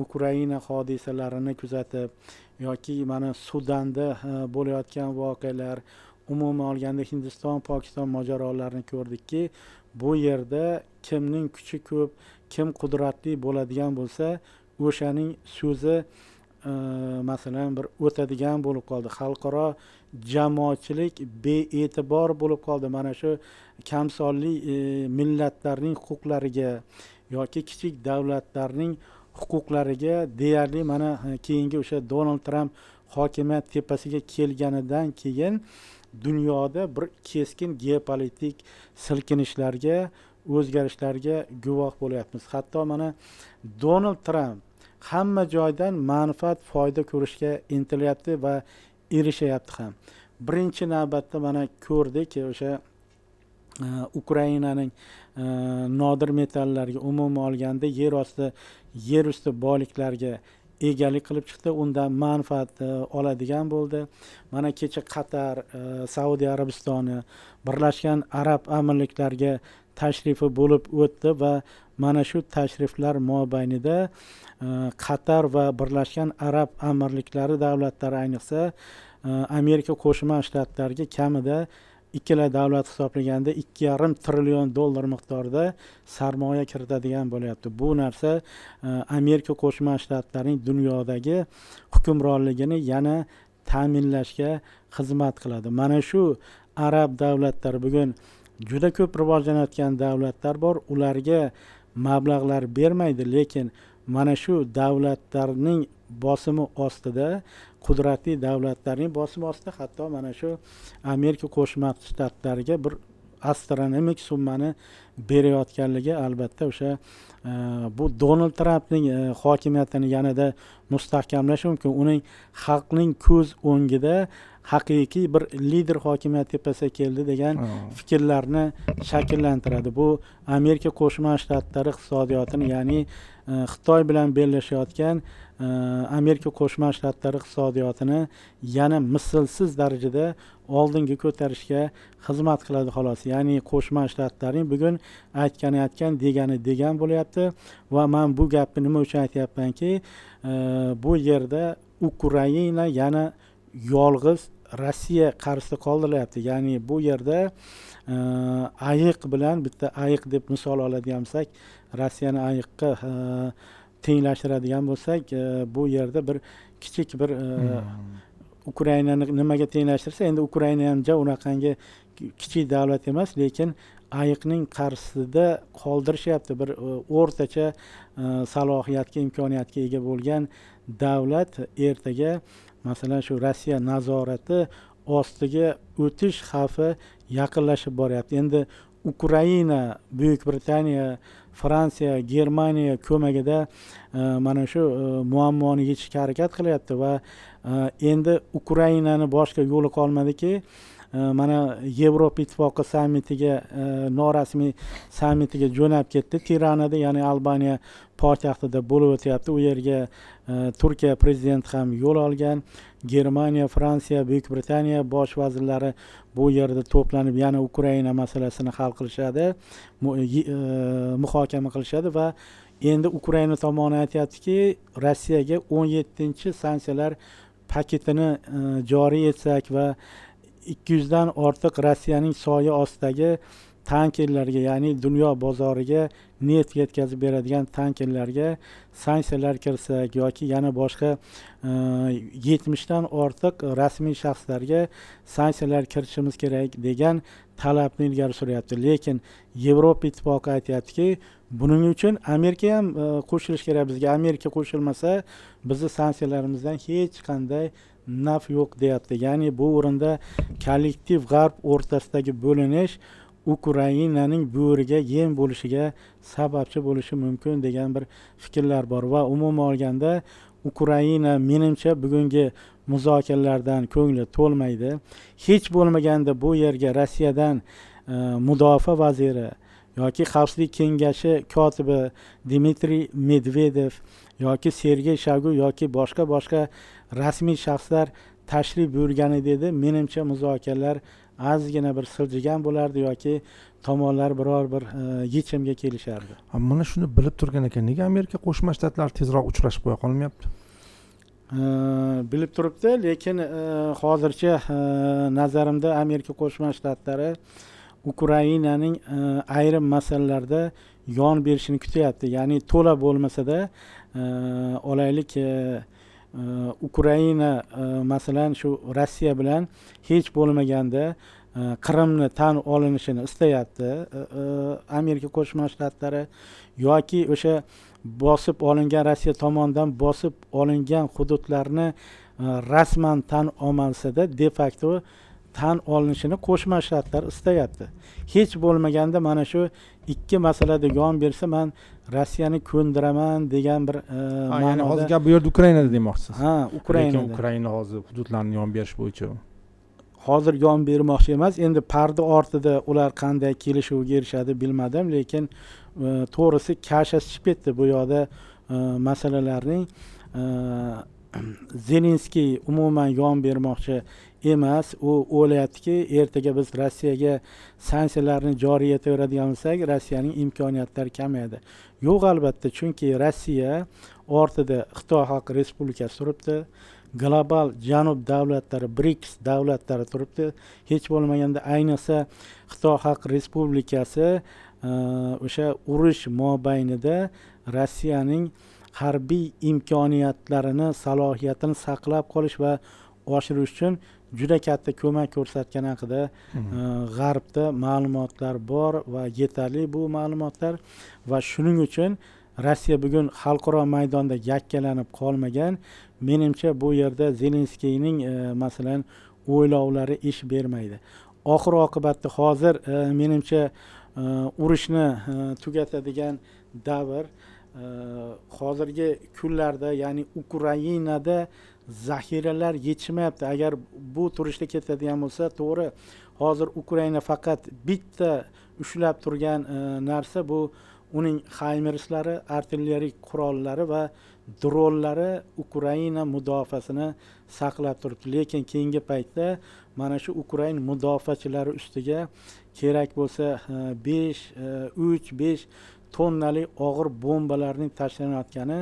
Ukraina hodisalarini kuzatib yoki mana Sudanda bo'layotgan voqealar, umuman olganda Hindiston, Pokiston mojarolarini ko'rdikki, bu yerda kimning kuchi ko'p, kim qudratli bo'ladigan bo'lsa, o'shaning so'zi masalan bir o'tadigan bo'lib qoldi. Xalqaro jamoatchilik bee'tibor bo'lib qoldi. Mana shu kamsonli millatlarning huquqlariga yoki kichik davlatlarning huquqlariga deyarli mana keyingi o'sha Donald Trump hokimiyat tepasiga kelganidan keyin dunyoda bir keskin geopolitik silkinishlarga, o'zgarishlarga guvoh bo'lyapmiz. Hatto mana Donald Trump hamma joydan manfaat, foyda ko'rishga intilyapti va erishyapti ham. Birinchi navbatda mana ko'rdik o'sha Ukrainaning nodir metallarga, umuman olganda yer usti boyliklariga egalik qilib chiqdi, undan manfaat oladigan bo'ldi. Mana kecha Qatar, Saudiya Arabistoni, Birlashgan Arab Amirliklariga tashrifi bo'lib o'tdi va mana shu tashriflar mobaynida Qatar va Birlashgan Arab Amirliklari davlatlari, ayniqsa Amerika Qo'shma Shtatlariga kamida ikkala davlat hisoblaganda $2,5 trillion miqdorida sarmoya kiritadigan bo'lyapti. Bu narsa Amerika Qo'shma Shtatlarining dunyodagi hukmronligini yana ta'minlashga xizmat qiladi. Mana shu arab davlatlari bugun juda ko'p rivojlanayotgan davlatlar bor, ularga mablag'lar bermaydi, lekin mana shu davlatlarning bosimi ostida, qudratli davlatlarning bosimi ostida, hatto mana shu Amerika Qo'shma Shtatlariga bir astronomik summani berayotganligi albatta o'sha bu Donald Trampning hokimiyatini yanada mustahkamlashi mumkin. Uning xalqning ko'z o'ngida haqiqiy bir lider hokimiyat tepasiga keldi degan fikrlarni shakllantiradi. Bu Amerika Qo'shma Shtatlari iqtisodiyotini, ya'ni Xitoy bilan bellashayotgan Amerika Qo'shma Shtatlari iqtisodiyotini yana mislsiz darajada oldinga ko'tarishga xizmat qiladi xolos. Ya'ni Qo'shma Shtatlarning bugun aytgan degani degan bo'lyapti va men bu gapni nima uchun aytyapmanki, bu yerda Ukraina yana yolg'iz Rossiya qarshisida qoldiryapti. Ya'ni bu yerda ayiq bilan bitta ayiq deb misol oladigan bo'lsak, Rossiyani ayiqqa tenglashtiradigan bo'lsak, bu yerda bir kichik bir Ukrainani nimaga tenglashtirsa, endi Ukraina ham unaqangi kichik davlat emas, lekin ayiqning qarshisida qoldirishyapti. Bir o'rtacha salohiyatga, imkoniyatga ega bo'lgan davlat ertaga masalan shu Rossiya nazorati ostiga o'tish xavfi yaqinlashib boryapti. Endi Ukraina, Buyuk Britaniya, Fransiya, Germaniya ko'magida mana shu muammoni yechishga harakat qilyapti va endi Ukrainani boshqa yo'li qolmadiki, mana Yevropa Ittifoqi sammitiga, norasmiy sammitiga jo'nab ketdi. Tiranada, ya'ni Albaniya poytaxtida bo'lib o'tyapti. U yerga Turkiya prezidenti ham yo'l olgan. Germaniya, Fransiya, Buyuk Britaniya bosh vazirlari bu yerda to'planib yana Ukraina masalasini hal qilishadi, muhokama qilishadi va endi Ukraina tomoni aytayaptiki, Rossiyaga 17-sanksiyalar paketini joriy etsak va 200 dan ortiq Rossiyaning soya ostidagi tankerlarga, ya'ni dunyo bozoriga neft yetkazib beradigan tankerlarga sanksiyalar kirsak yoki yana boshqa 70 dan ortiq rasmiy shaxslarga sanksiyalar kiritishimiz kerak degan talabni ilgari suryapti. Lekin Yevropa Ittifoqi aytayaptiki, buning uchun Amerika ham qo'shilish kerak bizga. Amerika qo'shilmasa, bizni sanksiyalarimizdan hech qanday naf yo'q deyapti. Ya'ni bu o'rinda kollektiv g'arb o'rtasidagi bo'linish Ukrainaning bo'riga yem bo'lishiga sababchi bo'lishi mumkin degan bir fikrlar bor va umuman olganda Ukraina menimcha bugungi muzokaralardan ko'ngli to'lmaydi. Hech bo'lmaganda bu yerga Rossiyadan mudofaa vaziri yoki Xavfsizlik kengashi kotibi Dmitriy Medvedev yoki Sergey Shoigu yoki boshqa rasmiy shaxslar tashrif buyurgan edi. Menimcha muzokaralar ozgina bir siljigan bo'lardi yoki tomonlar biror bir yechimga kelishardi. Mana shuni bilib turgan ekan, nega Amerika Qo'shma Shtatlari tezroq uchrashib qo'ya qolmayapti? Bilib turibdi, lekin hozircha nazarimda Amerika Qo'shma Shtatlari Ukrainaning ayrim masalalarda yon berishini kutyapti. Ya'ni to'la bo'lmasa-da, olaylik Ukraina masalan shu Rossiya bilan hech bo'lmaganda Qrimni tan olinishini istayapti. Amerika Qo'shma Shtatlari yoki o'sha bosib olingan Rossiya tomonidan bosib olingan hududlarni rasman tan olmasa-da, de facto tan olinishini Qo'shma Shtatlar istayapti. Hech bo'lmaganda mana shu ikki masalada yon bersa, men Rossiyani ko'ndiraman degan bir ma'noda. Ya'ni hozir gap bu yerda Ukrainada demoqchisiz. Ha, Ukrainada. Lekin Ukraina hozir hududlarni yon berish bo'yicha hozir yon bermoqchi emas. Endi parda ortida ular qanday kelishuvga erishadi bilmadim, lekin to'g'risi kashashib ketdi bu yoqda masalalarning. Zelenskiy umuman yon bermoqchi emas. U o'ylayaptiki, ertaga biz Rossiyaga sanksiyalarni joriy etaveradigan bo'lsak, Rossiyaning imkoniyatlari kamayadi. Yo'q, albatta, chunki Rossiya ortida Xitoy Xalq Respublikasi turibdi. Global Janub davlatlari, BRICS davlatlari turibdi. Hech bo'lmaganda ayniqsa Xitoy Xalq Respublikasi o'sha urush mobaynida Rossiyaning harbiy imkoniyatlarini, salohiyatini saqlab qolish va oshirish uchun juda katta ko'mak ko'rsatgani haqida g'arbda ma'lumotlar bor va yetarli bu ma'lumotlar. Va shuning uchun Rossiya bugun xalqaro maydonda yakkalanib qolmagan. Menimcha bu yerda Zelenskiyning masalan o'ylovlari ish bermaydi. Oxir oqibatda hozir menimcha urushni tugatadigan davr hozirgi kunlarda, ya'ni Ukrainada zaxiralar yetishmayapti. Agar bu turishda ketadigan bo'lsa, to'g'ri, hozir Ukraina faqat bitta ushlab turgan narsa bu uning HIMARSlari, artilleriya qurollari va dronlari Ukraina mudofaasini saqlab turibdi. Lekin keyingi paytda mana shu Ukraina mudofaachilari ustiga kerak bo'lsa 3-5 tonnali og'ir bombalarning tashlanayotgani,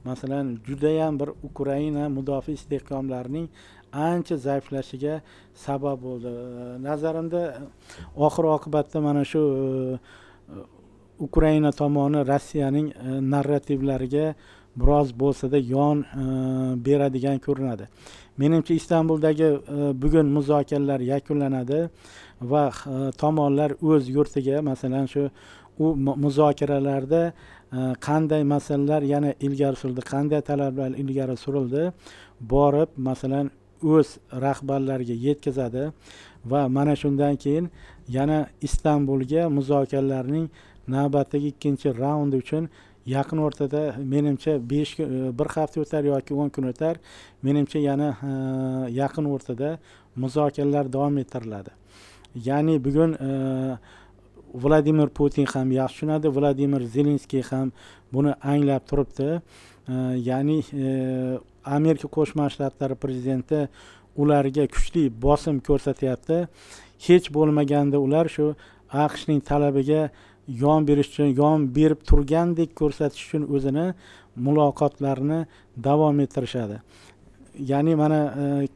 masalan, juda ham bir Ukraina mudofaa istehkomlarining ancha zaiflashiga sabab bo'ldi. Nazarimda oxir oqibatda mana shu Ukraina tomoni Rossiyaning narrativlariga biroz bo'lsa-da yon beradigan ko'rinadi. Menimcha Istanbuldagi bugun muzokaralar yakunlanadi va tomonlar o'z yurtiga, masalan shu muzokaralarda qanday masalalar yana ilgari surildi, qanday talablar ilgari surildi, borib masalan o'z rahbarlariga yetkazadi va mana shundan keyin yana Istanbulga muzokaralarning navbatdagi ikkinchi raundi uchun yaqin o'rtada, menimcha 1 hafta o'tar yoki 10 kun o'tar, menimcha yana yaqin o'rtada muzokaralar davom ettiriladi. Ya'ni bugun Vladimir Putin ham yaxshi tushunadi, Vladimir Zelenskiy ham buni anglab turibdi. Ya'ni Amerika Qo'shma Shtatlari prezidenti ularga kuchli bosim ko'rsatyapti. Hech bo'lmaganda ular shu AQShning talabiga yon berish uchun, yon berib turgandek ko'rsatish uchun o'zini muloqotlarini davom ettirishadi. Ya'ni mana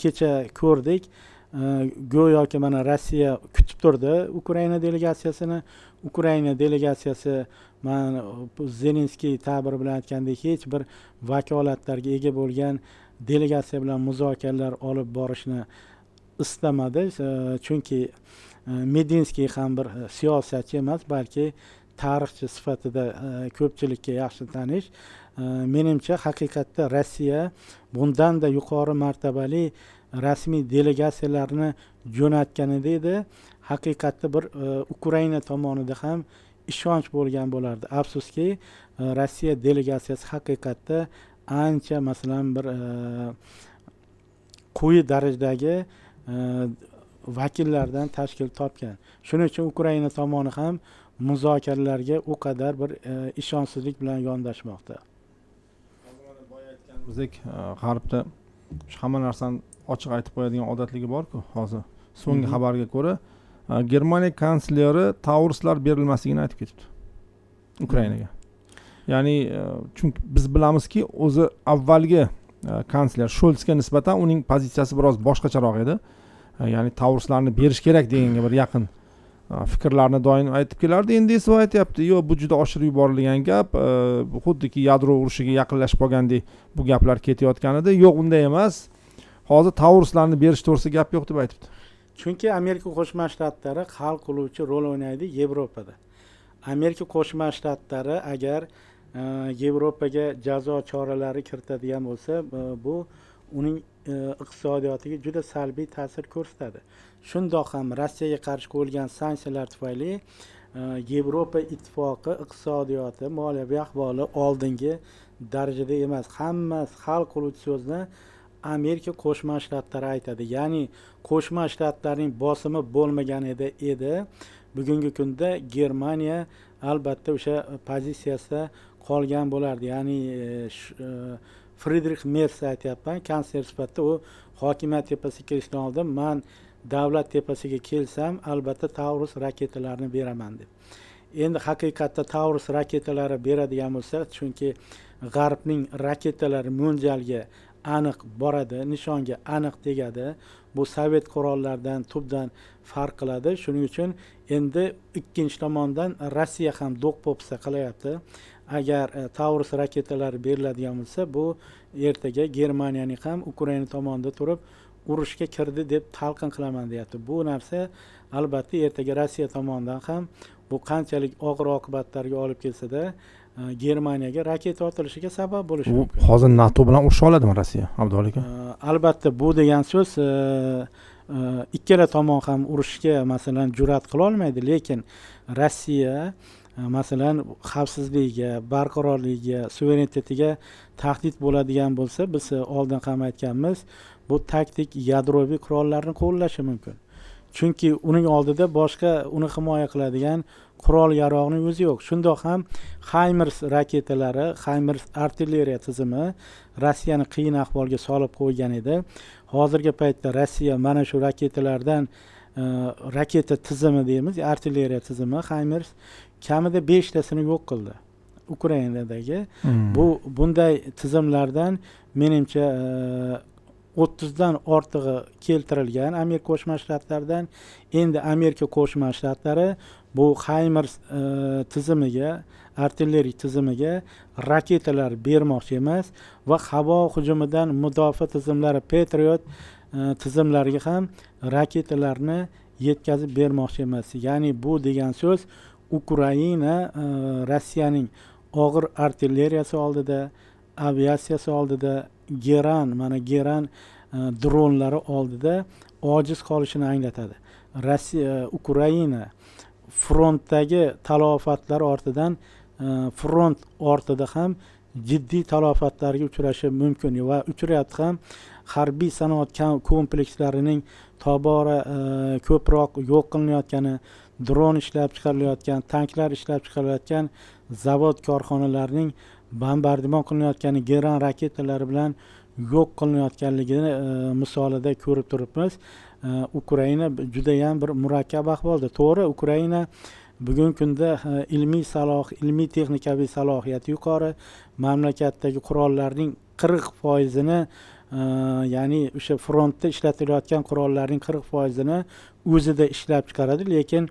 kecha ko'rdik, go'yoki mana Rossiya kutib turdi Ukraina delegatsiyasini. Ukraina delegatsiyasi mana Zelenskiy ta'biri bilan aytgandek hech bir vakolatlarga ega bo'lgan delegatsiya bilan muzokaralar olib borishni istamadi. Chunki Medinskiy ham bir siyosatchi emas, balki tarixchi sifatida ko'pchilikka yaxshi tanish. Menimcha haqiqatda Rossiya bundan da yuqori martabali rasmiy delegatsiyalarni jo'natganida edi, haqiqatda bir Ukraina tomonida ham ishonch bo'lgan bo'lardi. Afsuski, Rossiya delegatsiyasi haqiqatda ancha masalan bir quyi darajadagi vakillardan tashkil topgan. Shuning uchun Ukraina tomoni ham muzokaralarga u qadar bir ishonchsizlik bilan yondashmoqda. Bizdek g'arbda shu hamma narsani ochiq aytib qo'yadigan odatligi bor-ku, hozir so'nggi xabarga ko'ra Germaniya kansleri Taurslar berilmasligini aytib ketibdi Ukrainaga. Ya'ni chunki biz bilamizki, o'zi avvalgi kansler Sholzga nisbatan uning pozitsiyasi biroz boshqacharoq edi. Ya'ni Taurslarni berish kerak deganga bir yaqin fikrlarni doim aytib kelardi. Endi esa aytyapti, yo'q, bu juda oshirib yuborilgan gap, xuddiki yadro urushiga yaqinlashib qolgandek bu gaplar ketayotgan edi. Yo'q, unday emas. Hozir Tauruslarni berish to'g'risida gap yo'q deb aytibdi. Chunki Amerika Qo'shma Shtatlari hal qiluvchi rol o'ynaydi Yevropada. Amerika Qo'shma Shtatlari agar Yevropaga jazo choralari kiritadigan bo'lsa, bu uning iqtisodiyotiga juda salbiy ta'sir ko'rsatadi. Shundoq ham Rossiyaga qarshi qo'yilgan sanksiyalar tufayli Yevropa ittifoqi iqtisodiyoti, moliyaviy ahvoli oldingi darajada emas. Hammasi hal qiluvchi so'zni Amerika Qo'shma Shtatlari aytadi. Ya'ni Qo'shma Shtatlarning bosimi bo'lmagan edi. Bugungi kunda Germaniya albatta o'sha pozitsiyasida qolgan bo'lardi. Ya'ni Friedrich Merz aytyapman, kansler sifatida u hokimiyat tepasiga kelishdan oldin men davlat tepasiga kelsam, albatta Taurus raketalarini beraman deb. Endi haqiqatda Taurus raketalari beradigan bo'lsa, chunki G'arbning raketalari mo'ljalga aniq boradi, nishonga aniq tegadi. Bu sovet qurollaridan tubdan farq qiladi. Shuning uchun endi ikkinchi tomondan Rossiya ham do'q-po'pisa qilyapti. Agar Taurus raketalari beriladigan bo'lsa, bu ertaga Germaniyaning ham Ukraina tomonida turib urushga kirdi deb talqin qilaman deyapti. Bu narsa albatta ertaga Rossiya tomonidan ham bu qanchalik og'ir oqibatlarga olib kelsa-da, Germaniyaga raketa otilishiga sabab bo'lishi mumkin. Hozir NATO bilan urusha oladimi Rossiya, Abdulla aka? Albatta bu degan so'z ikkala tomon ham urushga masalan jur'at qila olmaydi, lekin Rossiya masalan xavfsizligiga, barqarorligiga, suverenitetiga tahdid bo'ladigan bo'lsa, biz oldin ham aytganmiz, bu taktik yadroviy qurollarni qo'llashi mumkin. Chunki uning oldida boshqa uni himoya qiladigan qurol yarog'ning o'zi yo'q. Shundoq ham HIMARS raketalari, HIMARS artilleriya tizimi Rossiyani qiyin ahvolga solib qo'ygan edi. Hozirgi paytda Rossiya mana shu raketalardan raketa tizimi deymiz, artilleriya tizimi HIMARS kamida 5 tasini yo'q qildi. Ukrainadagi bunday tizimlardan menimcha 30 dan ortig'i keltirilgan Amerika Qo'shma Shtatlaridan. Endi Amerika Qo'shma Shtatlari bu HIMARS tizimiga, artilleriya tizimiga raketalar bermoqchi emas va havo hujumidan mudofaa tizimlari Patriot tizimlariga ham raketalarni yetkazib bermoqchi emas. Ya'ni bu degan so'z Ukraina Rossiyaning og'ir artilleriyasi oldida, aviatsiyasi oldida, Geran dronlari oldida ojiz qolishini anglatadi. Ukraina frontdagi talofatlar ortidan front ortida ham jiddiy talofatlarga uchrashi mumkin va uchrayapti ham. Harbiy sanoat komplekslarining tobora ko'proq yo'q qilinayotgani, dron ishlab chiqarilayotgan, tanklar ishlab chiqarilayotgan, zavod korxonalarning bombardimon qilinayotgani, Geran raketalari bilan yo'q qilinayotganligini misolida ko'rib turibmiz. Ukraina juda ham bir murakkab ahvolda. To'g'ri, Ukraina bugungi kunda ilmiy texnikaviy salohiyati yuqori, mamlakatdagi qurollarning 40%ni ya'ni o'sha frontda ishlatilayotgan qurollarning 40%ni o'zida ishlab chiqaradi, lekin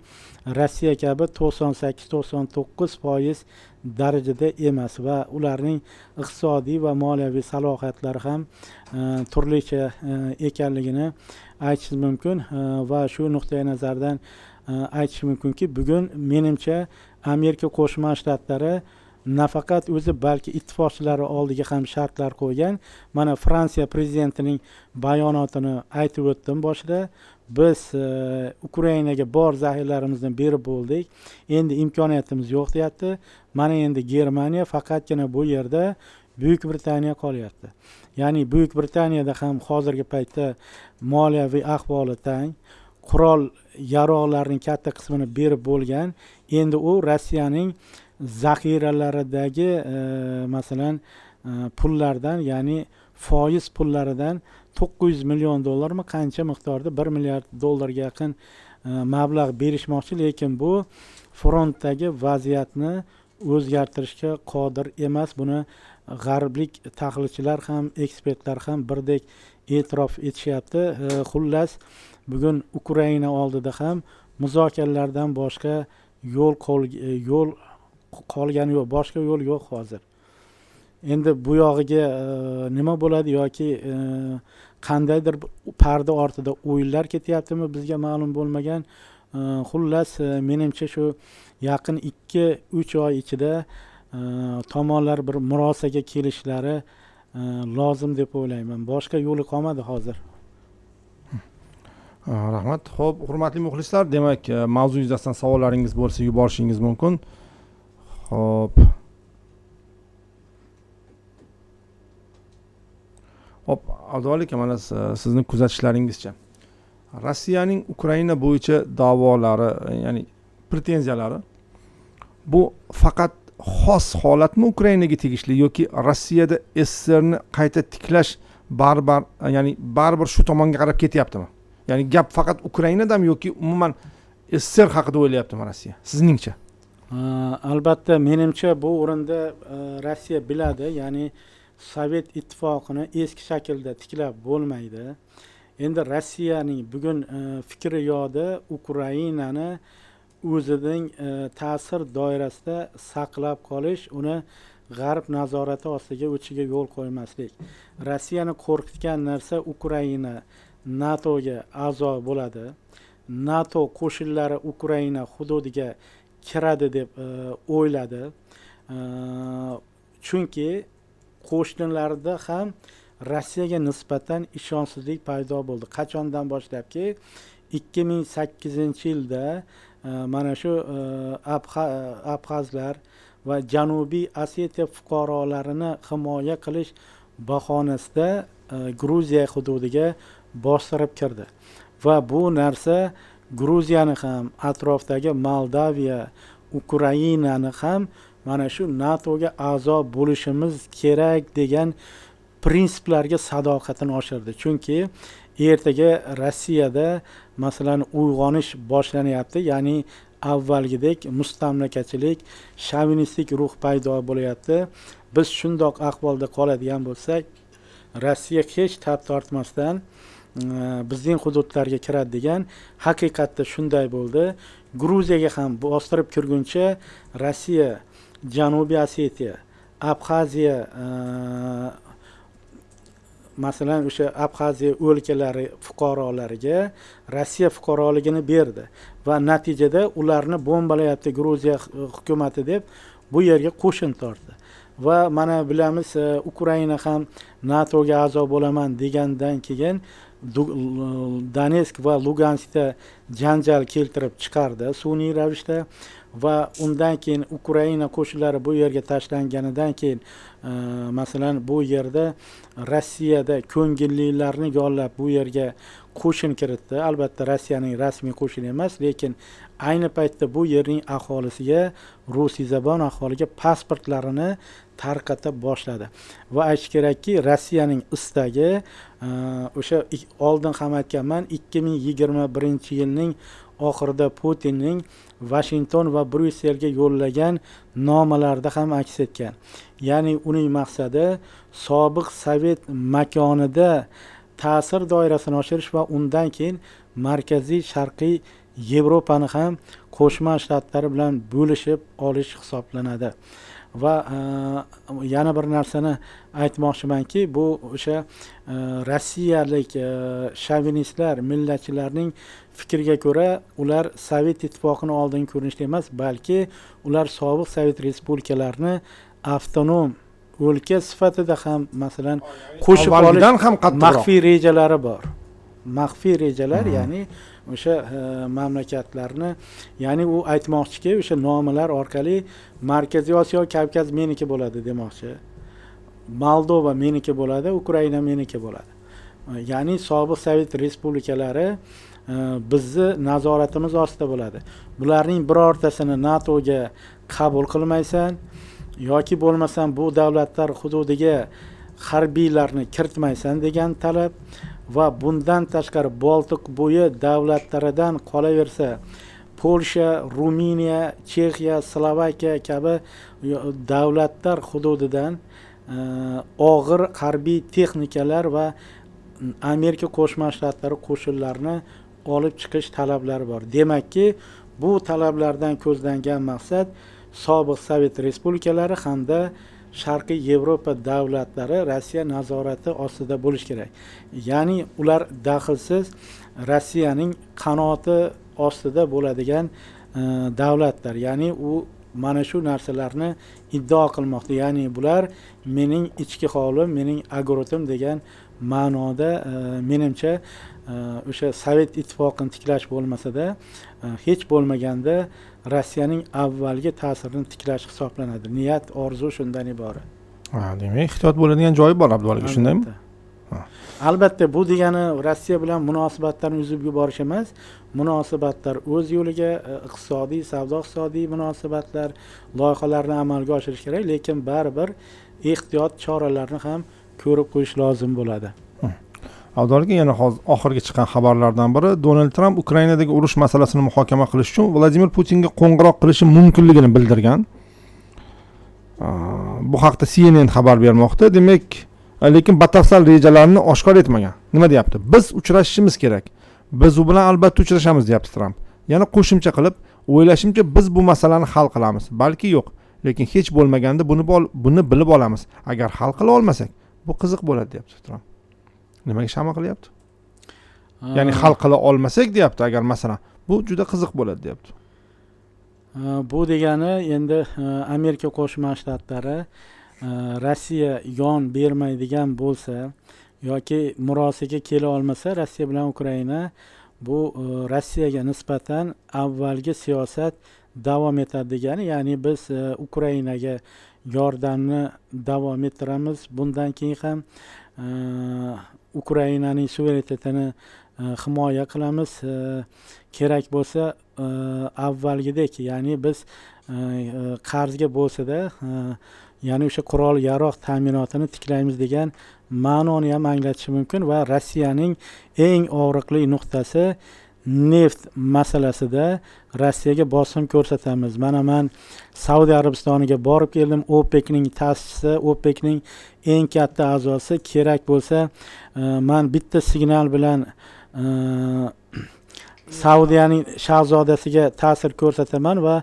Rossiya kabi 98-99% darajada emas va ularning iqtisodiy va moliyaviy salohiyatlari ham turlicha ekanligini aytish mumkin va shu nuqtai nazardan aytish mumkinki, bugun menimcha Amerika Qo'shma Shtatlari nafaqat o'zi, balki ittifoqchilari oldiga ham shartlar qo'ygan. Mana Fransiya prezidentining bayonotini aytib o'tdim boshida. Biz Ukrainaga bor zaxiralarimizni berib bo'ldik. Endi imkoniyatimiz yo'q deyapti. Mana endi Germaniya, faqatgina bu yerda Buyuk Britaniya qolyapti. Ya'ni Buyuk Britaniyada ham hozirgi paytda moliyaviy ahvoli tang, qurol yaroqlarning katta qismini berib bo'lgan. Endi u Rossiyaning zaxiralaridagi masalan pullardan, ya'ni foiz pullaridan 900 million dollarmi qancha miqdorda 1 milliard dollarga yaqin mablag' berishmoqchi, lekin bu frontdagi vaziyatni o'zgartirishga qodir emas. Buni g'arblik tahlilchilar ham, ekspertlar ham birdek e'tirof etishyapti. Xullas, bugun Ukraina oldida ham muzokaralardan boshqa yo'l qolgani yo'q, boshqa yo'l yo'q hozir. Endi bu yog'iga nima bo'ladi yoki qandaydir parda ortida o'yinlar ketyaptimi bizga ma'lum bo'lmagan. Xullas menimcha shu yaqin 2-3 oy ichida tomonlar bir murosaga kelishlari lozim deb o'ylayman. Boshqa yo'li qolmadi hozir. Rahmat. Xo'p, hurmatli muxlislar, demak, mavzu yuzasidan savollaringiz bo'lsa yuborishingiz mumkin. Xo'p. Hop, Abduvalik aka, mana sizning kuzatishlaringizcha Rossiyaning Ukraina bo'yicha da'volari, ya'ni pretenziyalari bu faqat xos holatmi Ukrainaga tegishli yoki Rossiyada SSRni qayta tiklash baribir shu tomonga qarab ketyaptimi? Ya'ni gap faqat Ukrainadami yoki umuman SSR haqida o'ylayaptimi Rossiya? Sizningcha? Albatta, menimcha bu o'rinda Rossiya biladi, ya'ni Sovet ittifoqini eski shaklda tiklab bo'lmaydi. Endi Rossiyaning bugun fikri yo'da Ukrainani o'zining ta'sir doirasida saqlab qolish, uni g'arb nazorati ostiga o'tishiga yo'l qo'ymaslik. Rossiyani qo'rqitgan narsa Ukraina NATOga a'zo bo'ladi. NATO qo'shinlari Ukraina hududiga kiradi deb o'yladi. Chunki qo'shnilarda ham Rossiyaga nisbatan ishonchsizlik paydo bo'ldi. Qachondan boshlabki 2008-yilda mana shu Abxazlar va Janubiy Osetiya fuqarolarini himoya qilish bahonasida Gruziya hududiga bostirib kirdi. Va bu narsa Gruziyani ham, atrofdagi Moldaviya, Ukrainani ham mana shu NATOga a'zo bo'lishimiz kerak degan prinsiplarga sadoqatini oshirdi. Chunki ertaga Rossiyada masalan uyg'onish boshlanyapti, ya'ni avvalgidek mustamlakachilik, shovinistik ruh paydo bo'lyapti. Biz shundoq ahvolda qoladigan bo'lsak, Rossiya hech tap tortmasdan bizning hududlarga kiradi degan haqiqatda shunday bo'ldi. Gruziyaga ham bostirib kirguncha Rossiya Janubiy Osetiya, Abxaziya masalan o'sha Abxaziya o'lkalari fuqarolariga Rossiya fuqaroligini berdi va natijada ularni bombalayapti Gruziya hukumatı deb bu yerga qo'shin tortdi. Va mana bilamiz, Ukraina ham NATOga a'zo bo'laman degandan keyin Donetsk va Luganskda janjal keltirib chiqardi sun'iy ravishda. Va undan keyin Ukraina qo'shinlari bu yerga tashlanganidan keyin masalan bu yerda Rossiyada ko'ngillilarni yollab bu yerga qo'shin kiritdi. Albatta Rossiyaning rasmiy qo'shini emas, lekin ayni paytda bu yerning aholisiga, rusiyzabon aholiga pasportlarini tarqata boshladi. Va aytish kerakki, Rossiyaning istagi o'sha oldin ham aytganman, 2021-yilning oxirida Putinning Washington va Bryusselga yo'llagan nomalarda ham aks etgan. Ya'ni uning maqsadi sobiq Sovet makonida ta'sir doirasini oshirish va undan keyin Markaziy Sharqiy Yevropani ham Qo'shma Shtatlari bilan bo'lishib olish hisoblanadi. Va yana bir narsani aytmoqchimanki, bu o'sha rossiyalik shovinistlar, millatchilarning fikriga ko'ra ular Sovet ittifoqini oldin ko'rinishda emas, balki ular sobiq Sovet respublikalarini avtonom o'lka sifatida ham masalan qo'shib olishdan ham qattiqroq maxfiy rejalari bor. Maxfiy rejalar, ya'ni o'sha mamlakatlarni, ya'ni u aytmoqchiki, o'sha nomalar orqali Markaziy Osiyo, Kavkaz meniki bo'ladi demoqchi. Moldova meniki bo'ladi, Ukraina meniki bo'ladi. Ya'ni sobiq Sovet respublikalari bizni nazoratimiz ostida bo'ladi. Bularning birortasini NATOga qabul qilmaysan yoki bo'lmasam bu davlatlar hududiga harbiylarni kiritmaysan degan talab va bundan tashqari Boltiq bo'yi davlatlaridan qolaversa Polsha, Ruminiya, Chexiya, Slovakiya kabi davlatlar hududidan og'ir harbiy texnikalar va Amerika Qo'shma Shtatlari qo'shinlarini olib chiqish talablari bor. Demakki, bu talablardan ko'zlangan maqsad sobiq Sovet respublikalari hamda Sharqiy Yevropa davlatlari Rossiya nazorati ostida bo'lish kerak. Ya'ni ular daxlsiz Rossiyaning qanoti ostida bo'ladigan davlatlar. Ya'ni u mana shu narsalarni iddao qilmoqda. Ya'ni bular mening ichki hovlim, mening agrotim degan ma'noda menimcha o'sha Sovet ittifoqini tiklash bo'lmasa-da, hech bo'lmaganda Rossiyaning avvalgi ta'sirini tiklash hisoblanadi. Niyat, orzu shundan iborat. Demak, ehtiyot bo'ladigan joyi bor Abduvalik, shundaymi? Albatta, bu degani Rossiya bilan munosabatlarni uzib yuborish emas. Munosabatlar o'z yo'liga, iqtisodiy, savdo-iqtisodiy munosabatlar, loyihalarni amalga oshirish kerak, lekin baribir ehtiyot choralarini ham ko'rib qo'yish lozim bo'ladi. Abduvalik, yana hozir oxirgi chiqqan xabarlardan biri, Donald Tramp Ukrainadagi urush masalasini muhokama qilish uchun Vladimir Putinga qo'ng'iroq qilishi mumkinligini bildirgan. Bu haqda CNN xabar bermoqda. Demak, lekin batafsil rejalarini oshkor etmagan. Nima deyapti? Biz uchrashishimiz kerak. Biz u bilan albatta uchrashamiz, deyapti Tramp. Yana qo'shimcha qilib, o'ylashimcha biz bu masalani hal qilamiz. Balki yo'q, lekin hech bo'lmaganda buni bilib olamiz. Agar hal qila olmasak, bu qiziq bo'ladi, deyapti Tramp. Nimaga shama qilyapti? Ya'ni hal qila olmasak, deyapti, agar masalan, bu juda qiziq bo'ladi, deyapti. Bu degani endi Amerika Qo'shma Shtatlari Rossiya yon bermaydigan bo'lsa yoki murosiga kela olmasa, Rossiya bilan Ukraina bu Rossiyaga nisbatan avvalgi siyosat davom etadi degani, ya'ni biz Ukrainaga yordamni davom ettiramiz. Bundan keyin ham Ukrainaning suverenitetini himoya qilamiz. Kerak bo'lsa avvalgidek, ya'ni biz qarzga bo'lsa-da, ya'ni o'sha qurol yaroq ta'minotini tiklaymiz degan ma'noni ham anglatishi mumkin va Rossiyaning eng og'riqli nuqtasi neft masalasida Rossiyaga bosim ko'rsatamiz. Mana men Saudiya Arabistoniga borib keldim. OPECning ta'sischisi, OPECning eng katta a'zosi. Kerak bo'lsa, men bitta signal bilan Saudiyaning shahzodasiga ta'sir ko'rsataman va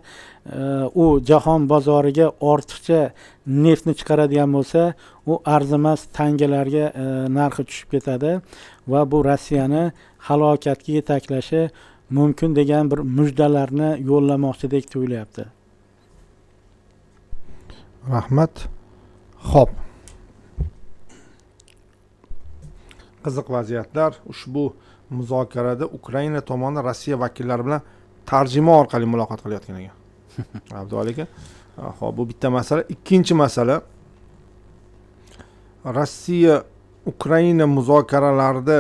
u jahon bozoriga ortiqcha neftni chiqaradigan bo'lsa, u arzimas tangalarga narxi tushib ketadi va bu Rossiyani halokatga yetaklashi mumkin degan bir mujdalarni yo'llamoqchidek tuyulyapti. Rahmat. Xo'p. Qiziq vaziyatlar. Ushbu muzokarada Ukraina tomoni Rossiya vakillari bilan tarjima orqali muloqot qilayotgan ekan. Abduvalik. Xo'p, bu bitta masala. Ikkinchi masala, Rossiya Ukraina muzokaralarida,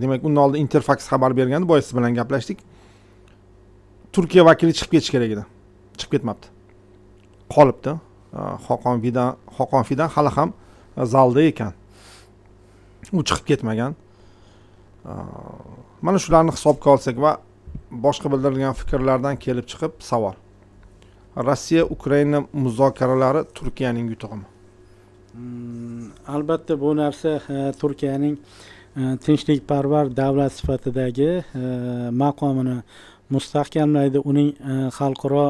demak, undan oldin Interfax xabar bergandi, boya siz bilan gaplashdik. Turkiya vakili chiqib ketish kerak edi. Chiqib ketmabdi. Qolibdi. Xoqon Fidan hali ham zalda ekan. U chiqib ketmagan. Mana shularni hisobga olsak va boshqa bildirilgan fikrlardan kelib chiqib savol. Rossiya Ukraina muzokaralari Turkiyaning yutug'imi? Albatta bu narsa Turkiyaning tinchlikparvar davlat sifatidagi maqomini mustahkamlaydi. Uning xalqaro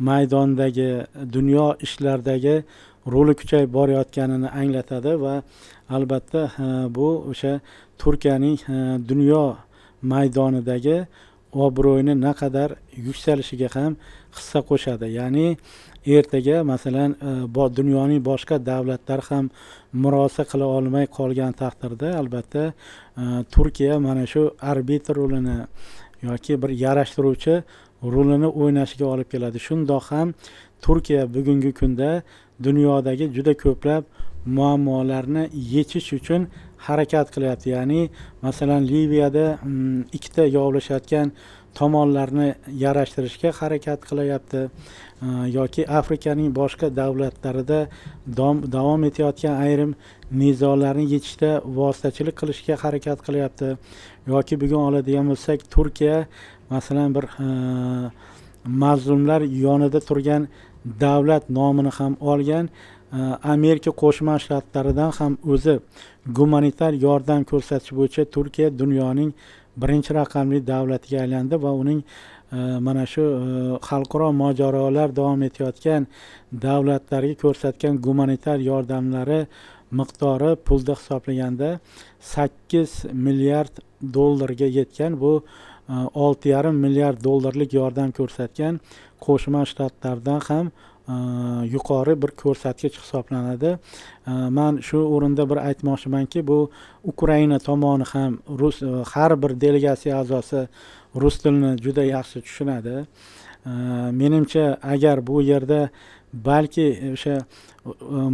maydondagi, dunyo ishlaridagi roli kuchayib borayotganini anglatadi va albatta bu o'sha Turkiyaning dunyo maydonidagi obro'yini naqadar yuksalishiga ham hissa qo'shadi. Ya'ni ertaga masalan dunyoning boshqa davlatlari ham murosa qila olmay qolgan taqdirda albatta Turkiya mana shu arbitr rolini yoki bir yarashtiruvchi rolini o'ynashiga olib keladi. Shundoq ham Turkiya bugungi kunda dunyodagi juda ko'plab muammolarni yechish uchun harakat qilyapti. Ya'ni masalan Liviyada ikkita yovlashayotgan tomonlarni yarashtirishga harakat qilyapti yoki Afrikaning boshqa davlatlarida davom etayotgan ayrim nizolarni yechishda vositachilik qilishga harakat qilyapti yoki bugun oladigan bo'lsak Turkiya masalan bir mazlumlar yonida turgan davlat nomini ham olgan. Amerika Qo'shma Shtatlaridan ham o'zi gumanitar yordam ko'rsatish bo'yicha Turkiya dunyoning birinchi raqamli davlatga aylandi va uning mana shu xalqaro mojarolar davom etayotgan davlatlarga ko'rsatgan gumanitar yordamlari miqdori pulda hisoblaganda 8 milliard dollarga yetgan. Bu 6,5 milliard dollarlik yordam ko'rsatgan Qo'shma Shtatlardan ham yuqori bir ko'rsatkich hisoblanadi. Men shu o'rinda bir aytmoqchimanki, bu Ukraina tomoni ham har bir delegatsiya a'zosi rus tilini juda yaxshi tushunadi. Menimcha agar bu yerda balki o'sha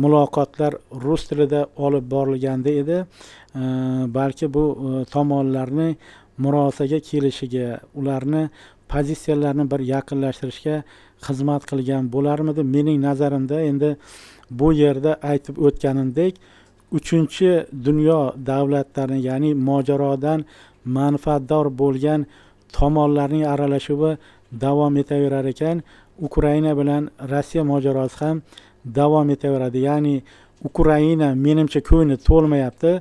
muloqotlar rus tilida olib borilganda edi, balki bu tomonlarni murosaga kelishiga, ularni pozitsiyalarini bir yaqinlashtirishga xizmat qilgan bo'larmidi? Mening nazarimda endi bu yerda aytib o'tganimdek, 3-dunyo davlatlari, ya'ni mojarodan manfaatdor bo'lgan tomonlarning aralashuvi davom etaverar ekan, Ukraina bilan Rossiya mojarosi ham davom etaveradi. Ya'ni Ukraina menimcha ko'ngli to'lmayapti.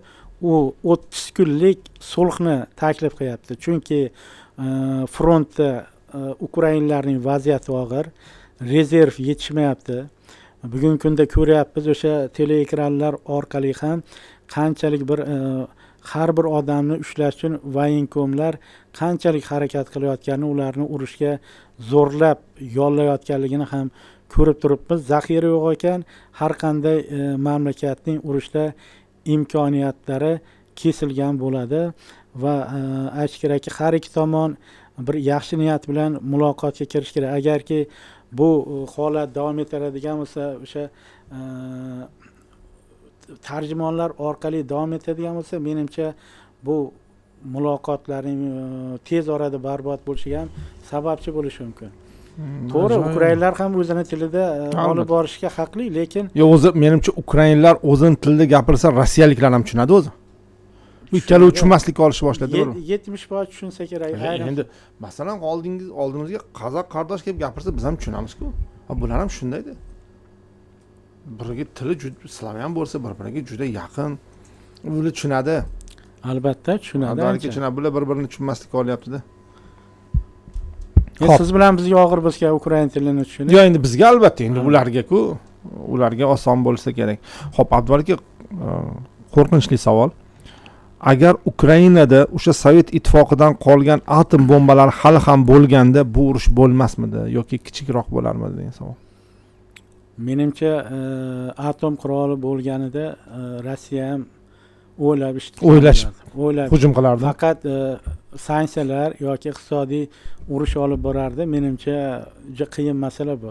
U 30 kunlik sulhni taklif qilyapti. Chunki frontda ukrainlarning vaziyati og'ir, rezerv yetishmayapti. Bugungi kunda ko'ryapmiz, o'sha teleekranlar orqali ham qanchalik bir har bir odamni ushlash uchun voyenkomlar qanchalik harakat qilayotganini, ularni urushga zo'rlab yollayotganligini ham ko'rib turibmiz. Zaxira yo'q ekan, har qanday mamlakatning urushda imkoniyatlari kesilgan bo'ladi va aytish kerakki, har ikki tomon bir yaxshi niyat bilan muloqotga kirish kerak. Agarki bu holat davom etadigan bo'lsa, o'sha tarjimonlar orqali davom etadigan bo'lsa, menimcha bu muloqotlarning tez orada barbod bo'lishiga ham sababchi bo'lishi mumkin. To'g'ri, ukrainlar ham o'zini tilida olib borishga haqli, lekin o'zi menimcha ukrainlar o'zini tilida gapirsa, rossiyaliklar ham tushunadi o'zi. Bu ikkalovi tushunmaslikka olishni boshladi. 70% tushunsa kerak. Endi masalan oldimizga qozoq qardosh kelib gapirsa, biz ham tushunamiz-ku. Bular ham shundaydi. Biriga tili slavyan bo'lsa, bir-biriga juda yaqin. Ular tushunadi. Albatta tushunadi. Balki tushunadi. Bular bir-birini tushunmaslikka olyapti-da. Siz bilan bizga og'ir bo'lsa, ukrain tilini tushunadi. Yo'q, endi bizga albatta, endi ularga-ku, ularga oson bo'lsa kerak. Xo'p, Abduvali aka, qo'rqinchli savol. Agar Ukrainada o'sha Sovet ittifoqidan qolgan atom bombalari hali ham bo'lganda, bu urush bo'lmasmidi yoki kichikroq bo'larmidi degan savol. Menimcha atom quroli bo'lganida Rossiya ham o'ylab hujum qilardi. Faqat sanksiyalar yoki iqtisodiy urush olib borardi. Menimcha juda qiyin masala bu.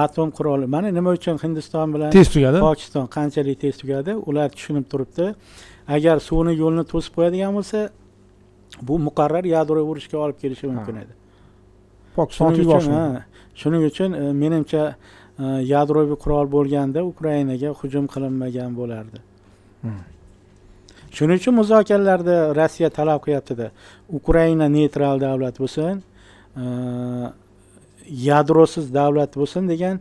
Atom quroli mana nima uchun Hindiston bilan tez tugadi? Pokiston qanchalik tez tugadi? Ular tushunib turibdi. Agar suvni yo'lni to'sib qo'yadigan bo'lsa, bu muqarrar yadroviy urushga olib kelishi mumkin edi. Shuning uchun menimcha yadroviy qurol bo'lganda Ukrainaga hujum qilinmagan bo'lardi. Shuning uchun muzokaralarda Rossiya talab qilyapti-da, Ukraina neytral davlat bo'lsin, yadrosiz davlat bo'lsin degan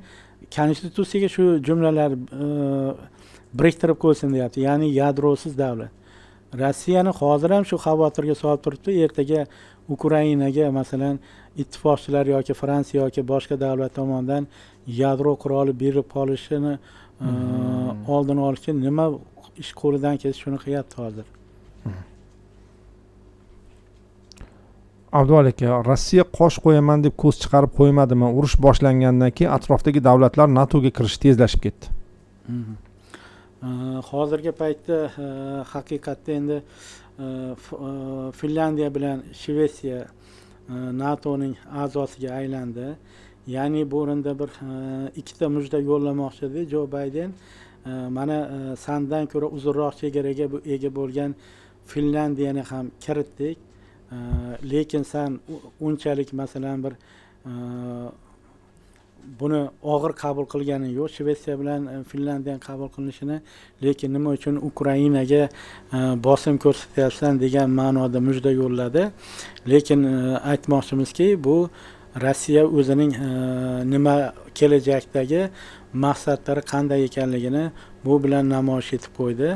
konstitutsiyaga shu jumlalar biriktirib qo'ysin deyapti. Ya'ni yadrosiz davlat. Rossiyani hozir ham shu xavotirga solib turibdi. Ertaga Ukrainaga masalan ittifoqchilar yoki Fransiya yoki boshqa davlat tomonidan yadro quroli berib qolishini oldini olish uchun nima ish qo'lidan kelsa shuni qilyapti hozir. Abduvali aka, Rossiya qosh qo'yaman deb ko'z chiqarib qo'ymadimi? Urush boshlangandan keyin atrofdagi davlatlar NATOga kirishi tezlashib ketdi. Hozirgi paytda haqiqatda endi Finlandiya bilan Shvetsiya NATOning a'zosiga aylandi. Ya'ni bu o'rinda bir ikkita mujda yo'llamoqchi edi Jo Bayden. Mana sandan ko'ra uzunroq chegaraga ega bo'lgan Finlandiyani ham kiritdik. Lekin san unchalik masalan bir buni og'ir qabul qilganing yo'q. Shvetsiya bilan Finlandiyaning qabul qilinishini, lekin nima uchun Ukrainaga bosim ko'rsatyapsan degan ma'noda mujda yo'lladi. Lekin aytmoqchimizki, bu Rossiya o'zining nima kelajakdagi maqsadlari qanday ekanligini bu bilan namoyish etib qo'ydi.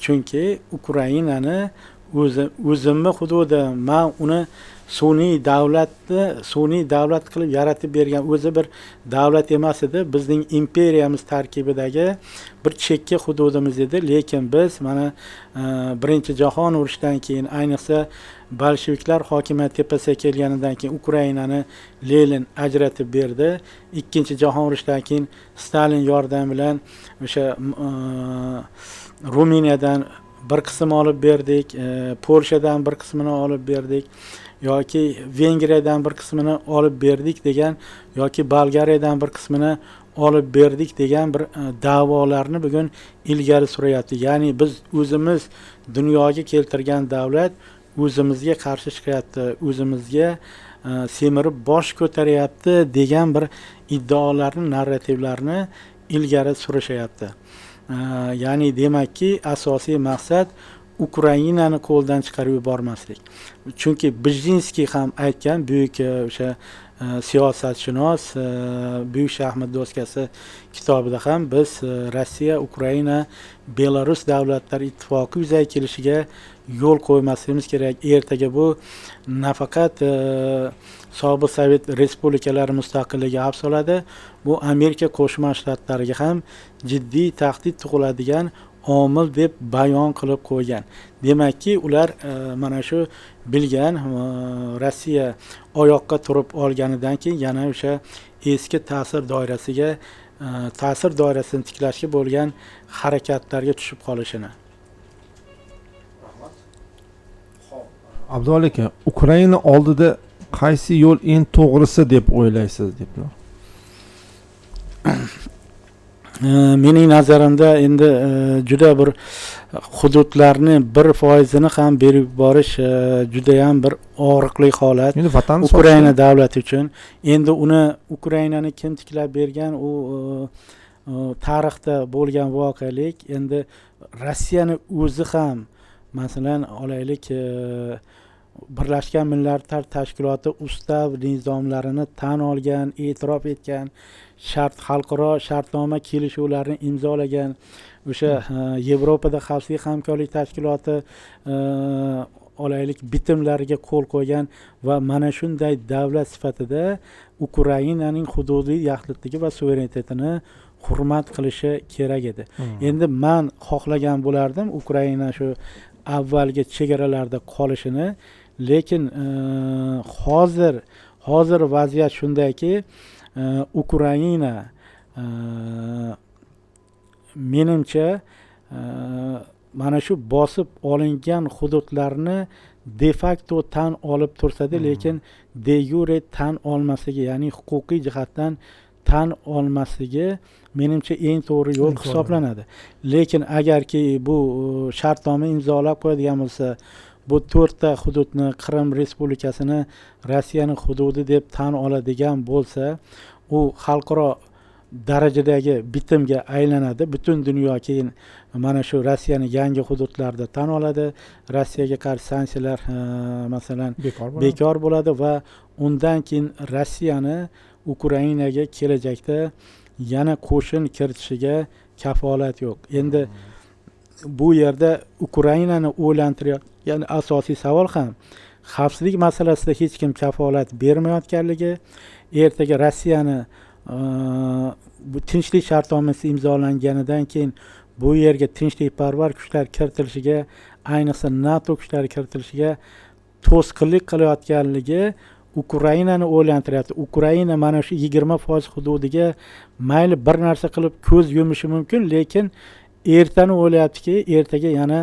Chunki Ukrainani o'zimni hududim, man uni sun'iy davlat qilib yaratib bergan o'zi bir davlat emas edi, bizning imperiyamiz tarkibidagi bir chekka hududimiz edi. Lekin biz mana birinchi jahon urushidan keyin, ayniqsa bolsheviklar hokimiyat tepasiga kelganidan keyin Ukrainani Lenin ajratib berdi. Ikkinchi jahon urushidan keyin Stalin yordami bilan o'sha Ruminiyadan bir qism olib berdik, Polshadan bir qismini olib berdik, yoki Vengriyadan bir qismini olib berdik degan, yoki Bolgariyadan bir qismini olib berdik degan bir da'volarni bugun ilgari surayapti. Ya'ni biz o'zimiz dunyoga keltirgan davlat o'zimizga qarshi chiqyapti, o'zimizga semirib bosh ko'taryapti degan bir iddaolarni, narrativlarni ilgari surishyapti. Ya'ni demakki, asosiy maqsad Ukrainani qo'ldan chiqarib yubormaslik. Chunki Bijinskiy ham aytgan, buyuk o'sha siyosatshunos, buyuk shaxmat doskasi kitobida ham biz Rossiya, Ukraina, Belarus davlatlar ittifoqi yuzaga kelishiga yo'l qo'ymasligimiz kerak. Ertaga bu nafaqat sobiq Sovet respublikalari mustaqilligi xavf soladi, bu Amerika Qo'shma Shtatlariga ham jiddiy tahdid tug'iladigan omil deb bayon qilib qo'ygan. Demakki, ular mana shu bilgan, Rossiya oyoqqa turib olganidan keyin yana o'sha eski ta'sir doirasini tiklashga bo'lgan harakatlarga tushib qolishini. Abduvali aka, Ukraina oldida qaysi yo'l eng to'g'risi deb o'ylaysiz deblar? Mening nazarimda endi juda bir hududlarni 1% ham berib borish juda ham bir og'riqli holat Ukraina davlati uchun. Endi uni Ukrainani kim tiklab bergan, u tarixda bo'lgan voqelik. Endi Rossiyani o'zi ham, masalan, olaylik, Birlashgan Millatlar Tashkiloti ustav nizomlarini tan olgan, e'tirof etgan, xalqaro shartnoma kelishuvlarini imzolagan, o'sha Yevropada xavfsizlik hamkorlik tashkiloti olaylik bitimlariga qo'l qo'ygan va mana shunday davlat sifatida Ukrainaning hududiy yaxlitligi va suverenitetini hurmat qilishi kerak edi. Endi men xohlagan bo'lardim Ukraina shu avvalgi chegaralarda qolishini, lekin hozir vaziyat shundayki, Ukraina menimcha mana shu bosib olingan hududlarni de facto tan olib tursada, lekin de jure tan olmasligi, ya'ni huquqiy jihatdan tan olmasligi menimcha eng to'g'ri yo'l hisoblanadi. Lekin agarki bu shartnoma imzolab qo'yadigan bo'lsa, bu 4 ta hududni, Qrim Respublikasini Rossiyaning hududi deb tan oladigan bo'lsa, u xalqaro darajadagi bitimga aylanadi. Butun dunyo keyin mana shu Rossiyaning yangi hududlarida tan oladi. Rossiyaga qarshi sanksiyalar masalan bekor bo'ladi va undan keyin Rossiyani Ukrainaga kelajakda yana qo'shin kiritishiga kafolat yo'q. Endi bu yerda Ukrainani o'ylantirayotgan asosiy savol ham xavfsizlik masalasida hech kim kafolat bermayotganligi, ertaga Rossiyani bu tinchlik shartnomasi imzolanganidan keyin bu yerga tinchlikparvar kuchlar kiritilishiga, ayniqsa NATO kuchlari kiritilishiga to'sqinlik qilayotganligi Ukrainani o'ylantiryapti. Ukraina mana shu 20% hududiga mayli bir narsa qilib ko'z yumishi mumkin, lekin ertani o'ylayaptiki, ertaga yana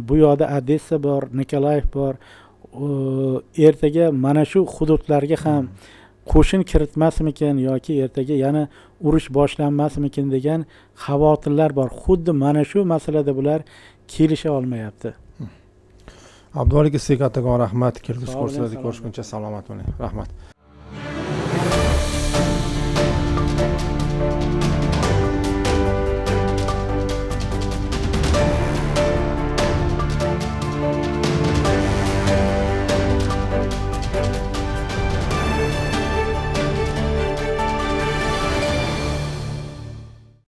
bu yoqda Odessa bor, Nikolayev bor. Ertaga mana shu hududlarga ham qo'shin kiritmasmikin yoki ertaga yana urush boshlanmasmikin degan xavotirlar bor. Xuddi mana shu masalada bular kelisha olmayapti. Abduvali aka, sizga kattakon rahmat. Kelgusi kurslarda ko'rishguncha salomat bo'ling. Rahmat.